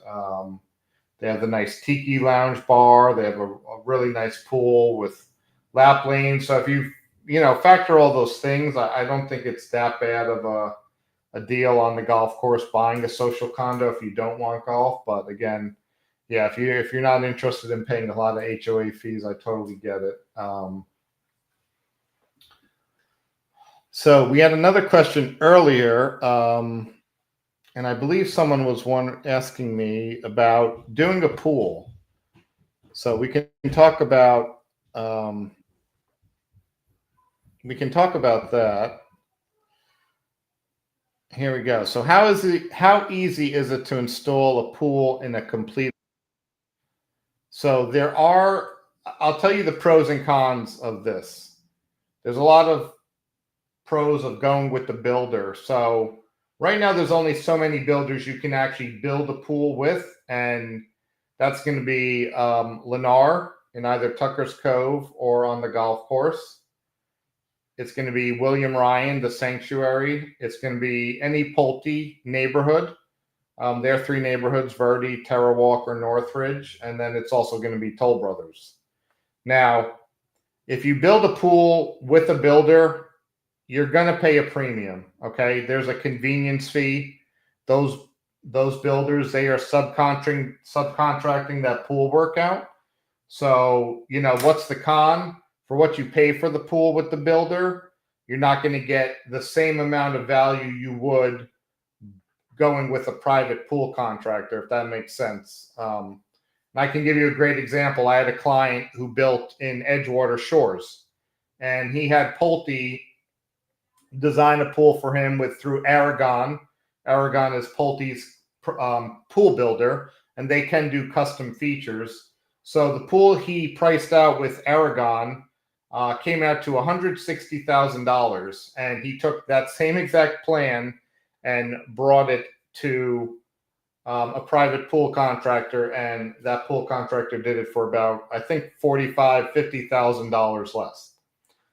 they have the nice tiki lounge bar. They have a really nice pool with lap lanes. So if you factor all those things, I don't think it's that bad of a deal on the golf course buying a social condo if you don't want golf. But again, yeah, if you're not interested in paying a lot of HOA fees, I totally get it. So we had another question earlier, and I believe someone was asking me about doing a pool. So we can talk about that. Here we go. So how easy is it to install a pool in a complete? So I'll tell you the pros and cons of this. There's a lot of pros of going with the builder. So right now there's only so many builders you can actually build a pool with, and that's going to be Lennar in either Tucker's Cove or on the golf course. It's going to be William Ryan, the Sanctuary. It's going to be any Pulte neighborhood. There are three neighborhoods: Verde, Terra Walker, Northridge, and then it's also going to be Toll Brothers. Now, if you build a pool with a builder, you're going to pay a premium. Okay, there's a convenience fee. Those builders, they are subcontracting that pool workout. So what's the con? For what you pay for the pool with the builder, you're not going to get the same amount of value you would going with a private pool contractor, if that makes sense. I can give you a great example. I had a client who built in Edgewater Shores, and he had Pulte design a pool for him through Aragon. Aragon is Pulte's pool builder, and they can do custom features. So the pool he priced out with Aragon came out to $160,000, and he took that same exact plan and brought it to a private pool contractor, and that pool contractor did it for about, I think, $50,000 less.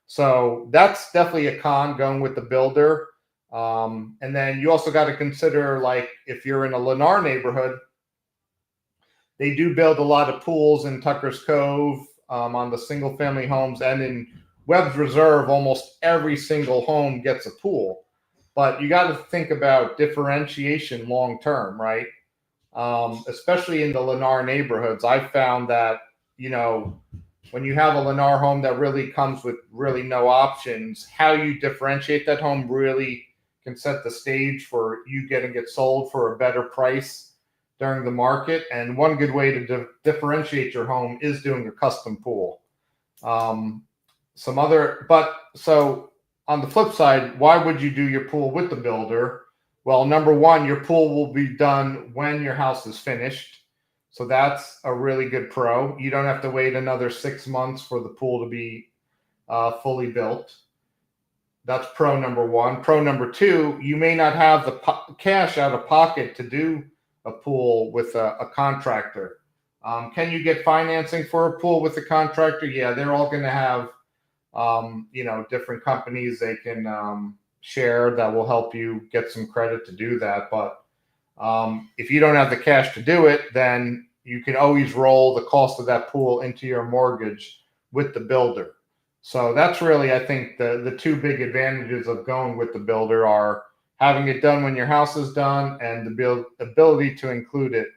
So that's definitely a con, going with the builder. And then you also got to consider, like, if you're in a Lennar neighborhood, they do build a lot of pools in Tucker's Cove, on the single family homes, and in Webb's Reserve, almost every single home gets a pool. But you got to think about differentiation long term, right? Especially in the Lennar neighborhoods. I found that, when you have a Lennar home that really comes with really no options, how you differentiate that home really can set the stage for you getting it sold for a better price during the market. And one good way to differentiate your home is doing a custom pool. So on the flip side, why would you do your pool with the builder? Well, number one, your pool will be done when your house is finished. So that's a really good pro. You don't have to wait another 6 months for the pool to be fully built. That's pro number one. Pro number two, you may not have the cash out of pocket to do a pool with a contractor. Can you get financing for a pool with a contractor? Yeah, they're all going to have, different companies they can share that will help you get some credit to do that. But if you don't have the cash to do it, then you can always roll the cost of that pool into your mortgage with the builder. So that's really, I think, the two big advantages of going with the builder are having it done when your house is done and the ability to include it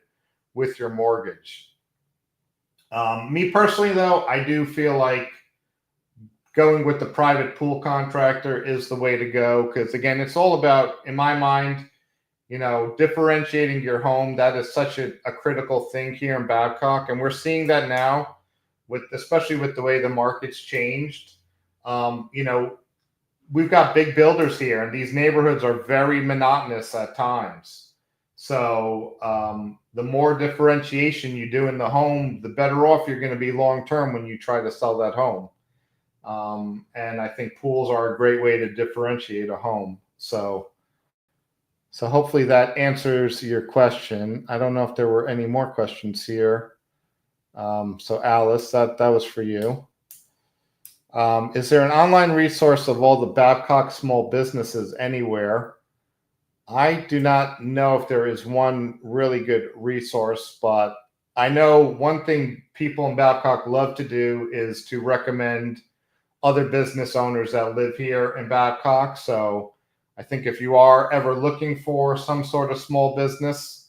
with your mortgage. Me personally, though, I do feel like going with the private pool contractor is the way to go because, again, it's all about, in my mind, differentiating your home. That is such a critical thing here in Babcock, and we're seeing that now, especially with the way the market's changed. We've got big builders here, and these neighborhoods are very monotonous at times. So the more differentiation you do in the home, the better off you're going to be long term when you try to sell that home. And I think pools are a great way to differentiate a home. So hopefully that answers your question. I don't know if there were any more questions here. So Alice, that was for you. Is there an online resource of all the Babcock small businesses anywhere? I do not know if there is one really good resource, but I know one thing people in Babcock love to do is to recommend other business owners that live here in Babcock. So I think if you are ever looking for some sort of small business,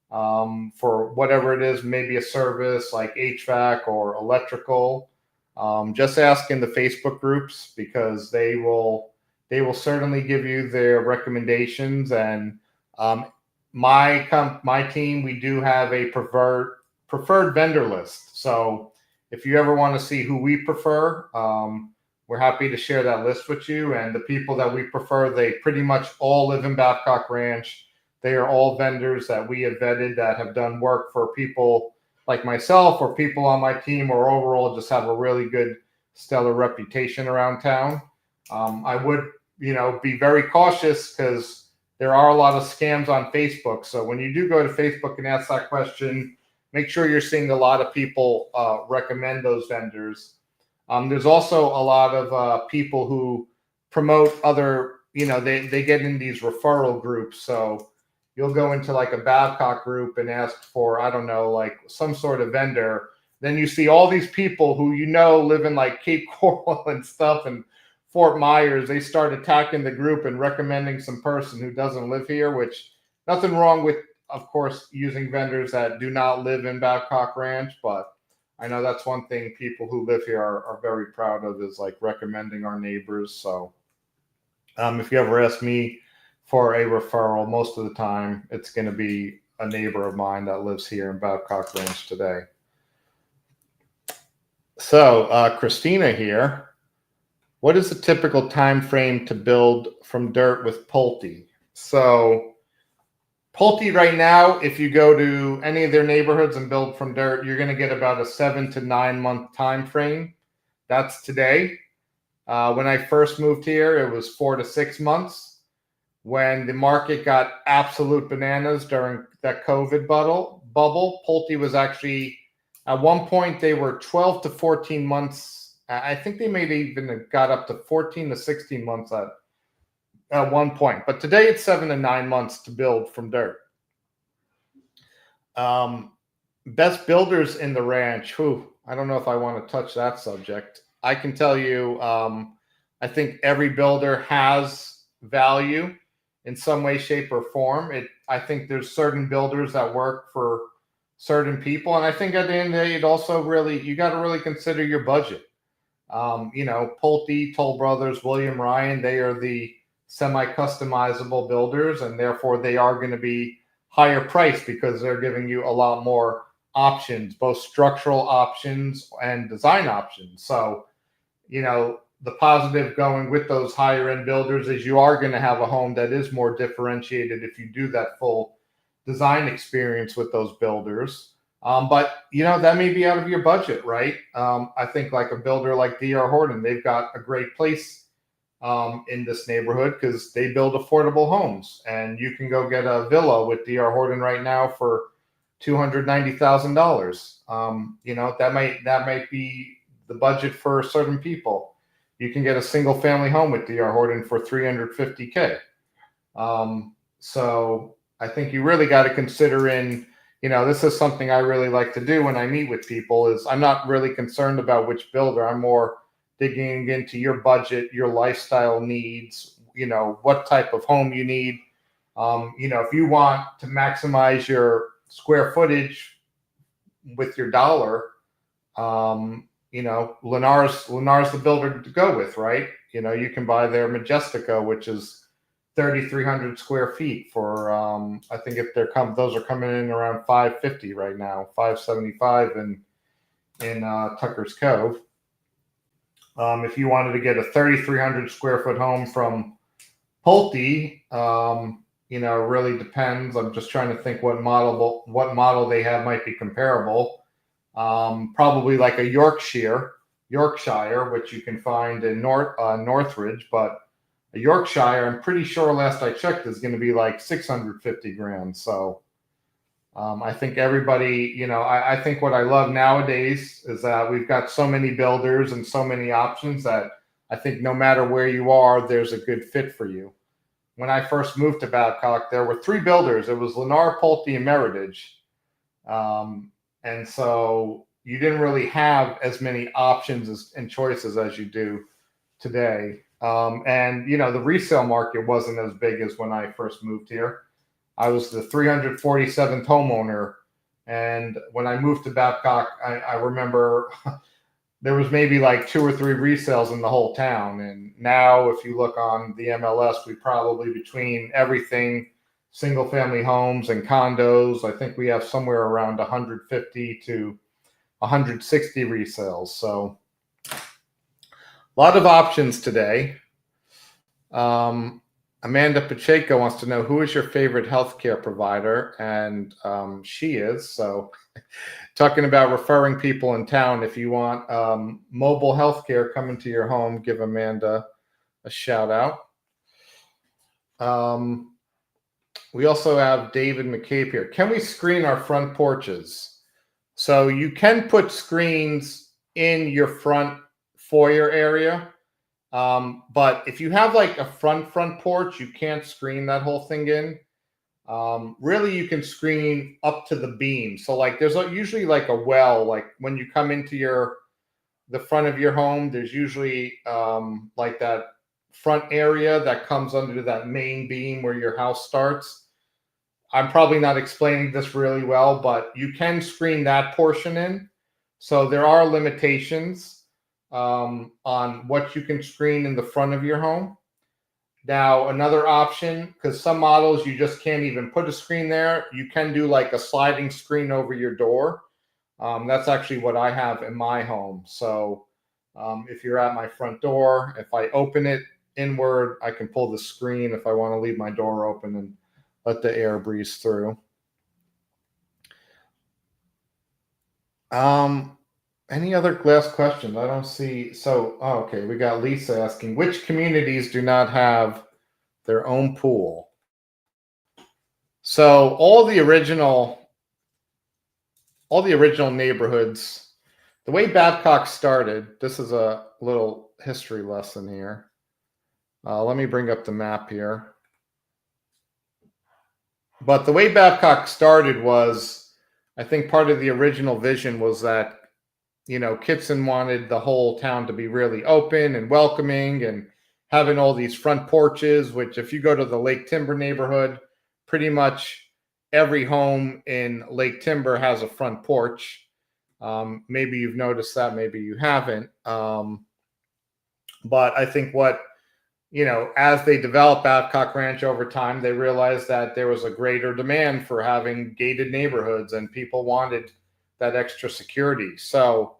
for whatever it is, maybe a service like HVAC or electrical, just ask in the Facebook groups because they will certainly give you their recommendations. And my team, we do have a preferred vendor list. So if you ever want to see who we prefer, we're happy to share that list with you. And the people that we prefer, they pretty much all live in Babcock Ranch. They are all vendors that we have vetted that have done work for people like myself or people on my team, or overall just have a really good stellar reputation around town. I would, be very cautious because there are a lot of scams on Facebook. So when you do go to Facebook and ask that question, make sure you're seeing a lot of people recommend those vendors. There's also a lot of people who promote other, they get in these referral groups. So you'll go into like a Babcock group and ask for, I don't know, like some sort of vendor. Then you see all these people who live in like Cape Coral and stuff and Fort Myers. They start attacking the group and recommending some person who doesn't live here, which nothing wrong with, of course, using vendors that do not live in Babcock Ranch. But I know that's one thing people who live here are very proud of, is like recommending our neighbors. So if you ever ask me for a referral, most of the time it's going to be a neighbor of mine that lives here in Babcock Ranch today. So Christina here, what is the typical time frame to build from dirt with Pulte? So Pulte right now, if you go to any of their neighborhoods and build from dirt, you're going to get about a 7 to 9 month time frame. That's today. When I first moved here, it was 4 to 6 months. When the market got absolute bananas during that COVID bubble, Pulte was actually, at one point, they were 12 to 14 months. I think they may have even got up to 14 to 16 months at one point. But today it's 7 to 9 months to build from dirt. Best builders in the ranch. I don't know if I want to touch that subject. I can tell you, I think every builder has value in some way, shape, or form. I think there's certain builders that work for certain people. And I think at the end of the day, it also you got to really consider your budget. Pulte, Toll Brothers, William Ryan, they are the semi-customizable builders, and therefore they are going to be higher priced because they're giving you a lot more options, both structural options and design options. So, the positive going with those higher end builders is you are going to have a home that is more differentiated if you do that full design experience with those builders. But that may be out of your budget, right? I think like a builder like D.R. Horton, they've got a great place in this neighborhood because they build affordable homes, and you can go get a villa with D.R. Horton right now for $290,000. That might be the budget for certain people. You can get a single family home with D.R. Horton for $350K. So I think you really got to consider this is something I really like to do when I meet with people is I'm not really concerned about which builder. I'm more digging into your budget, your lifestyle needs, what type of home you need. If you want to maximize your square footage with your dollar, Lennar's the builder to go with, right? You can buy their Majestica, which is 3,300 square feet for I think those are coming in around $550 right now, $575 in Tucker's Cove. If you wanted to get a 3,300 square foot home from Pulte, it really depends. I'm just trying to think what model they have might be comparable. Probably like a Yorkshire, which you can find in Northridge, but a Yorkshire, I'm pretty sure last I checked, is going to be like $650,000. So I think everybody, I think what I love nowadays is that we've got so many builders and so many options that I think no matter where you are, there's a good fit for you. When I first moved to Babcock, there were 3 builders. It was Lennar, Pulte, and Meritage. And so you didn't really have as many options and choices as you do today. And the resale market wasn't as big as when I first moved here. I was the 347th homeowner. And when I moved to Babcock, I remember there was maybe like 2 or 3 resales in the whole town. And now if you look on the MLS, we probably, between everything, single family homes and condos, I think we have somewhere around 150 to 160 resales. So a lot of options today. Amanda Pacheco wants to know, who is your favorite healthcare provider? And she is. So talking about referring people in town, if you want mobile healthcare coming to your home, give Amanda a shout out. We also have David McCabe here. Can we screen our front porches? So you can put screens in your front foyer area. But if you have like a front porch, you can't screen that whole thing in. Really, you can screen up to the beam. So like there's usually like a well, like when you come into the front of your home, there's usually like that front area that comes under that main beam where your house starts. I'm probably not explaining this really well, but you can screen that portion in. So there are limitations on what you can screen in the front of your home. Now, another option, because some models you just can't even put a screen there, you can do like a sliding screen over your door. That's actually what I have in my home. So if you're at my front door, if I open it inward, I can pull the screen if I want to leave my door open and let the air breeze through. Any other last questions? I don't see. So, okay, we got Lisa asking, which communities do not have their own pool? So all the original neighborhoods, the way Babcock started, this is a little history lesson here. Let me bring up the map here. But the way Babcock started was, I think part of the original vision was that, Kitson wanted the whole town to be really open and welcoming and having all these front porches, which if you go to the Lake Timber neighborhood, pretty much every home in Lake Timber has a front porch. Maybe you've noticed that, maybe you haven't. But I think as they developed Babcock Ranch over time, they realized that there was a greater demand for having gated neighborhoods and people wanted that extra security. So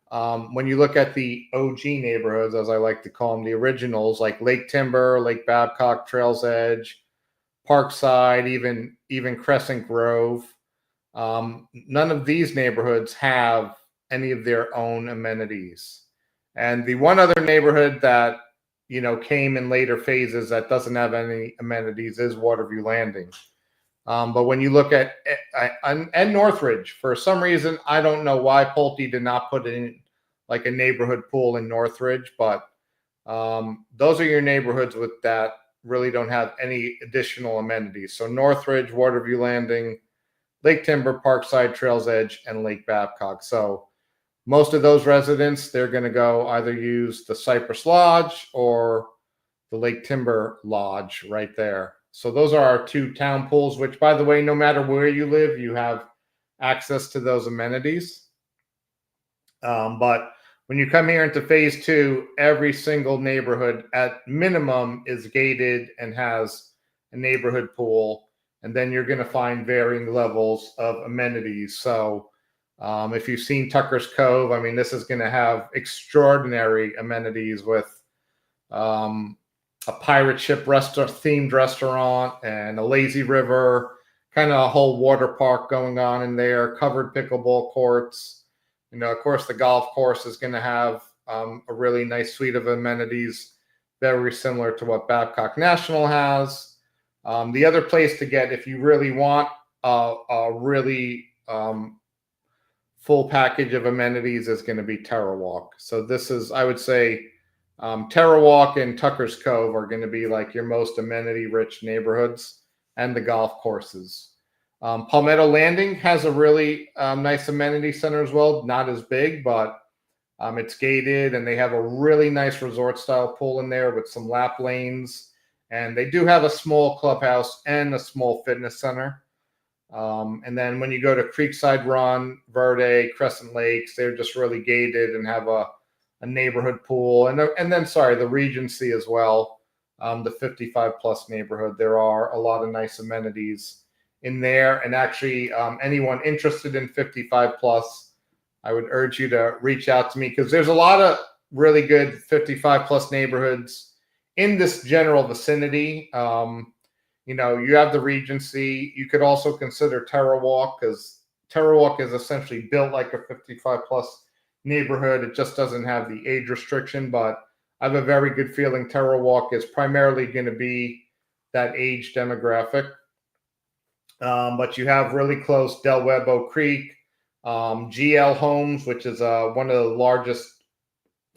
When you look at the OG neighborhoods, as I like to call them, the originals, like Lake Timber, Lake Babcock, Trails Edge, Parkside, even Crescent Grove, none of these neighborhoods have any of their own amenities. And the one other neighborhood that came in later phases that doesn't have any amenities is Waterview Landing. But when you look at and Northridge, for some reason, I don't know why Pulte did not put in like a neighborhood pool in Northridge, but those are your neighborhoods with that really don't have any additional amenities. So Northridge, Waterview Landing, Lake Timber, Parkside, Trails Edge, and Lake Babcock. So most of those residents, they're going to go either use the Cypress Lodge or the Lake Timber Lodge right there. So those are our two town pools, which, by the way, no matter where you live, you have access to those amenities. But when you come here into phase two, every single neighborhood at minimum is gated and has a neighborhood pool. And then you're going to find varying levels of amenities. So if you've seen Tucker's Cove, I mean, this is going to have extraordinary amenities with a pirate ship themed restaurant and a lazy river, kind of a whole water park going on in there, covered pickleball courts. Of course, the golf course is going to have a really nice suite of amenities, very similar to what Babcock National has. The other place to get, if you really want a really full package of amenities, is going to be Terra Walk. So this is, I would say, Terra Walk and Tucker's Cove are going to be like your most amenity-rich neighborhoods, and the golf courses. Palmetto Landing has a really nice amenity center as well. Not as big, but it's gated, and they have a really nice resort-style pool in there with some lap lanes. And they do have a small clubhouse and a small fitness center. And then when you go to Creekside Run, Verde, Crescent Lakes, they're just really gated and have a neighborhood pool. And then, the Regency as well, the 55 plus neighborhood. There are a lot of nice amenities in there. And actually, anyone interested in 55 plus, I would urge you to reach out to me, because there's a lot of really good 55 plus neighborhoods in this general vicinity. You have the Regency. You could also consider Terra Walk, because Terra Walk is essentially built like a 55 plus neighborhood. It just doesn't have the age restriction, but I have a very good feeling Terra Walk is primarily going to be that age demographic. But you have really close Del Webb Creek, GL Homes, which is one of the largest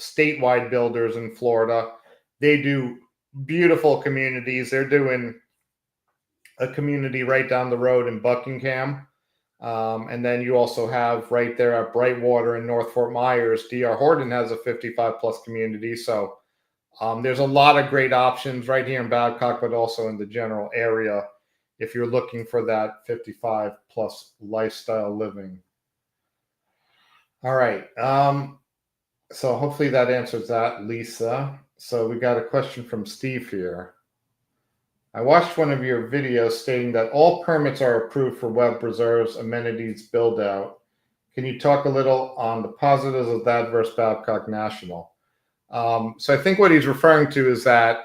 statewide builders in Florida. They do beautiful communities. They're doing a community right down the road in Buckingham. And then you also have right there at Brightwater in North Fort Myers, DR Horton has a 55 plus community. So there's a lot of great options right here in Babcock, but also in the general area if you're looking for that 55 plus lifestyle living. All right. So hopefully that answers that, Lisa. So we got a question from Steve here. I watched one of your videos stating that all permits are approved for web preserves, amenities, build out. Can you talk a little on the positives of that versus Babcock National? So I think what he's referring to is that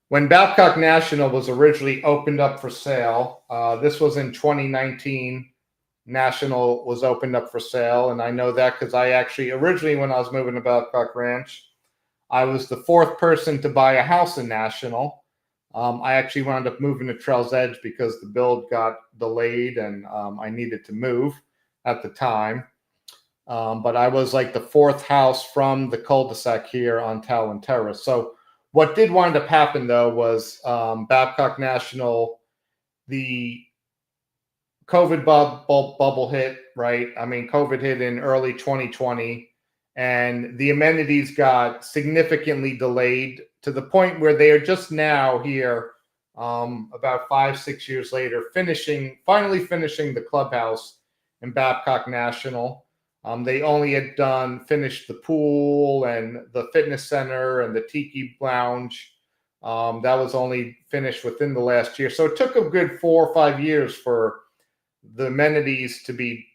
when Babcock National was originally opened up for sale, this was in 2019, National was opened up for sale. And I know that because I actually, originally when I was moving to Babcock Ranch, I was the fourth person to buy a house in National. I actually wound up moving to Trails Edge because the build got delayed and I needed to move at the time. But I was like the fourth house from the cul-de-sac here on Talon Terrace. So what did wind up happening, though, was Babcock National, the COVID bubble hit, right? I mean, COVID hit in early 2020, and the amenities got significantly delayed to the point where they are just now here, about 5-6 years later, finally finishing the clubhouse in Babcock National. They only had finished the pool and the fitness center and the tiki lounge. That was only finished within the last year. So it took a good 4 or 5 years for the amenities to be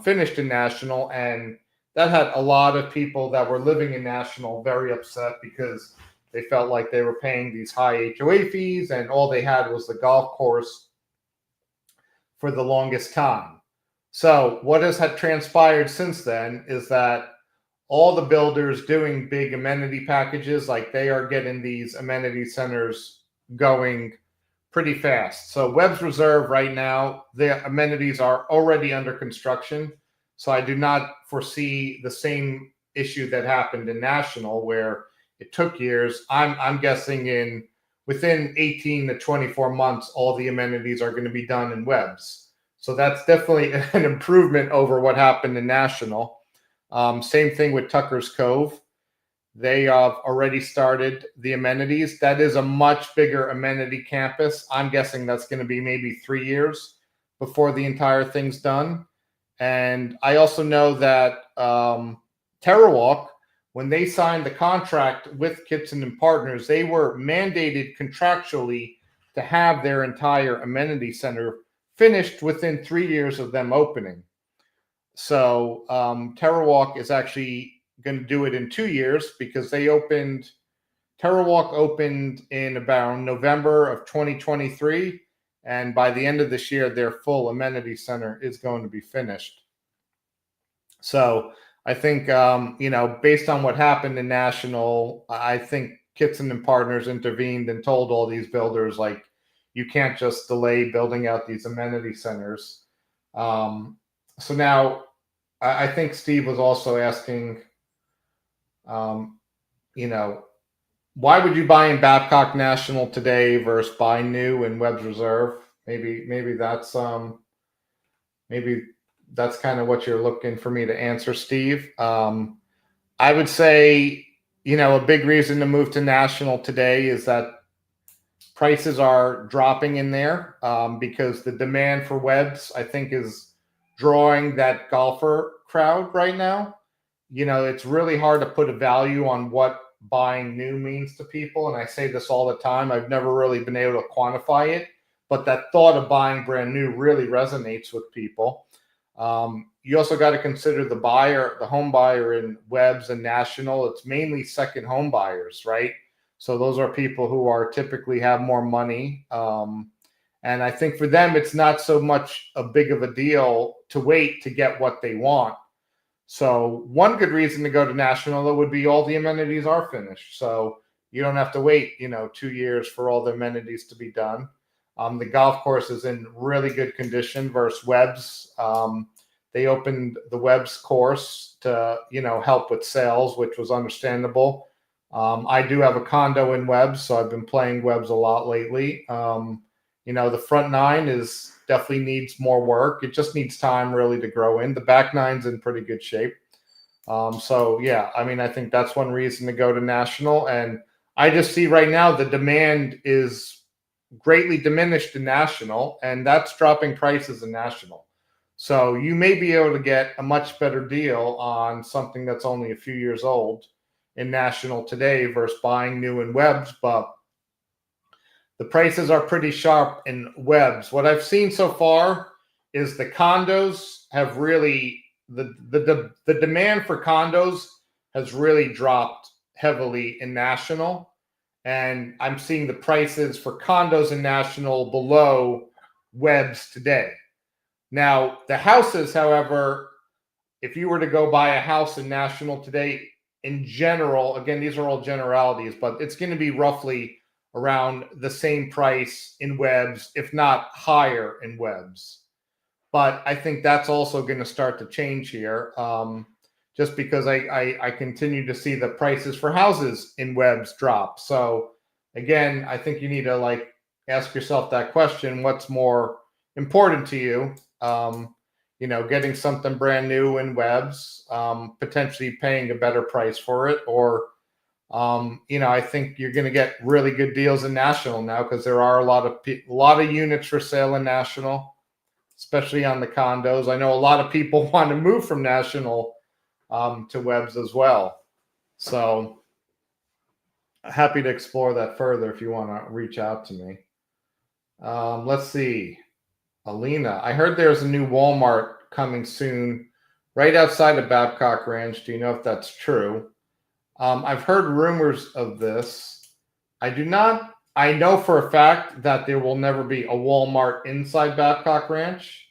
finished in National, and that had a lot of people that were living in National very upset because they felt like they were paying these high HOA fees and all they had was the golf course for the longest time. So what has had transpired since then is that all the builders doing big amenity packages, like they are getting these amenity centers going pretty fast. So Webb's Reserve right now, the amenities are already under construction. So I do not foresee the same issue that happened in National where it took years. I'm guessing within 18 to 24 months, all the amenities are going to be done in Webb's. So that's definitely an improvement over what happened in National. Same thing with Tucker's Cove. They have already started the amenities. That is a much bigger amenity campus. I'm guessing that's going to be maybe 3 years before the entire thing's done. And I also know that TerraWalk, when they signed the contract with Kitson and Partners, they were mandated contractually to have their entire amenity center finished within 3 years of them opening. So TerraWalk is actually going to do it in 2 years because TerraWalk opened in about November of 2023. And by the end of this year, their full amenity center is going to be finished. So I think, based on what happened in National, I think Kitson and Partners intervened and told all these builders, like, you can't just delay building out these amenity centers. So now I think Steve was also asking, why would you buy in Babcock National today versus buy new in Webb's Reserve? Maybe that's kind of what you're looking for me to answer, Steve. I would say, a big reason to move to National today is that prices are dropping in there because the demand for Webb's, I think, is drawing that golfer crowd right now. It's really hard to put a value on what buying new means to people. And I say this all the time. I've never really been able to quantify it, but that thought of buying brand new really resonates with people. You also got to consider the home buyer in Webb's and National. It's mainly second home buyers, right? So those are people who are typically have more money. And I think for them, it's not so much a big of a deal to wait to get what they want. So one good reason to go to National, though, would be all the amenities are finished. So you don't have to wait, 2 years for all the amenities to be done. The golf course is in really good condition versus Webb's. They opened the Webb's course to, help with sales, which was understandable. I do have a condo in Webb's, so I've been playing Webb's a lot lately. The front nine definitely needs more work. It just needs time really to grow in. The back nine's in pretty good shape. I think that's one reason to go to National. And I just see right now the demand is greatly diminished in National, and that's dropping prices in National. So you may be able to get a much better deal on something that's only a few years old in National today versus buying new in Webb's, but the prices are pretty sharp in Webb's. What I've seen so far is the condos have really the demand for condos has really dropped heavily in National, and I'm seeing the prices for condos in National below Webb's today. Now, the houses, however, if you were to go buy a house in National today, in general, again, these are all generalities, but it's going to be roughly around the same price in Webb's, if not higher in Webb's. But I think that's also going to start to change here, just because I continue to see the prices for houses in Webb's drop. So again, I think you need to ask yourself that question: what's more important to you? Getting something brand new in Webb's, potentially paying a better price for it, or I think you're going to get really good deals in National now because there are a lot of units for sale in National, especially on the condos. I know a lot of people want to move from National to Webb's as well. So happy to explore that further if you want to reach out to me. Let's see. Alina, I heard there's a new Walmart coming soon right outside of Babcock Ranch. Do you know if that's true? I've heard rumors of this. I do not. I know for a fact that there will never be a Walmart inside Babcock Ranch.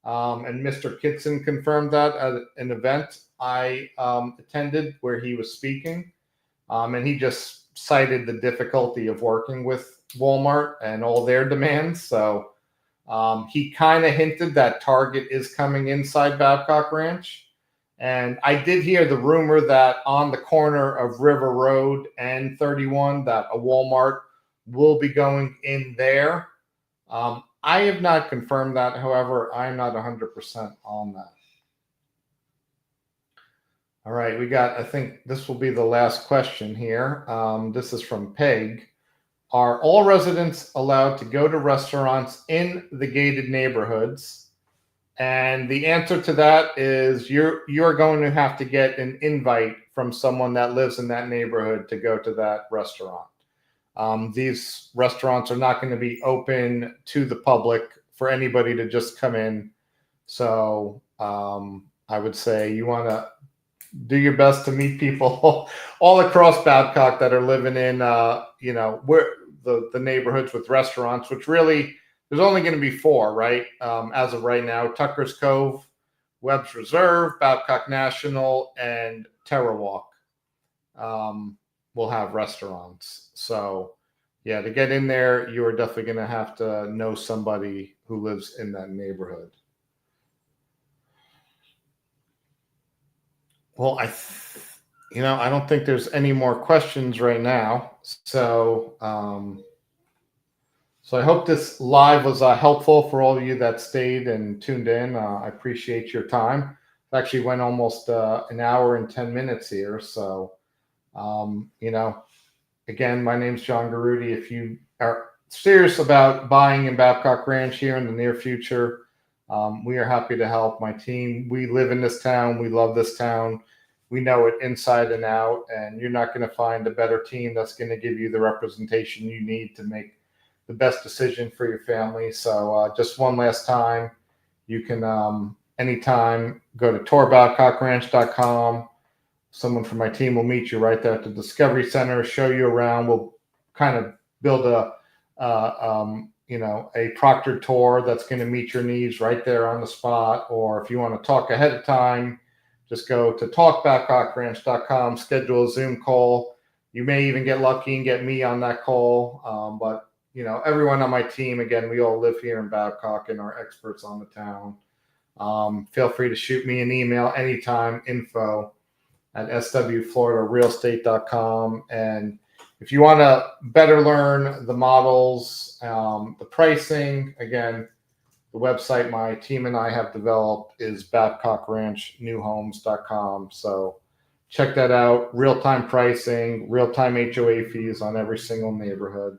And Mr. Kitson confirmed that at an event I attended where he was speaking. And he just cited the difficulty of working with Walmart and all their demands. So he kind of hinted that Target is coming inside Babcock Ranch. And I did hear the rumor that on the corner of River Road and 31 that a Walmart will be going in there. I have not confirmed that. However, I'm not 100% on that. All right, I think this will be the last question here. This is from Peg. Are all residents allowed to go to restaurants in the gated neighborhoods? And the answer to that is you're going to have to get an invite from someone that lives in that neighborhood to go to that restaurant. These restaurants are not going to be open to the public for anybody to just come in. So I would say you want to do your best to meet people all across Babcock that are living in, where the neighborhoods with restaurants, which really there's only going to be 4, right? As of right now, Tucker's Cove, Webb's Reserve, Babcock National, and Terra Walk will have restaurants. So yeah, to get in there, you are definitely going to have to know somebody who lives in that neighborhood. Well, I don't think there's any more questions right now. So, so I hope this live was helpful for all of you that stayed and tuned in. I appreciate your time. It actually went almost an hour and 10 minutes here. So, again, my name's John Garuti. If you are serious about buying in Babcock Ranch here in the near future, we are happy to help. My team, we live in this town. We love this town. We know it inside and out, and you're not going to find a better team that's going to give you the representation you need to make the best decision for your family. So just one last time, you can anytime go to tourbabcockranch.com. Someone from my team will meet you right there at the Discovery Center, show you around. We'll kind of build a proctored tour that's going to meet your needs right there on the spot. Or if you want to talk ahead of time, just go to talkbabcockranch.com, schedule a Zoom call. You may even get lucky and get me on that call. But everyone on my team, again, we all live here in Babcock and are experts on the town. Feel free to shoot me an email anytime, info@swfloridarealestate.com. And if you want to better learn the models, the pricing, again, the website my team and I have developed is babcockranchNewHomes.com. So check that out. Real-time pricing, real-time HOA fees on every single neighborhood.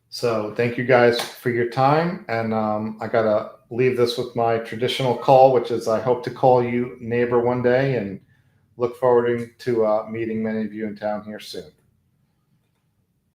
So thank you guys for your time. And I got to leave this with my traditional call, which is I hope to call you neighbor one day, and look forward to meeting many of you in town here soon.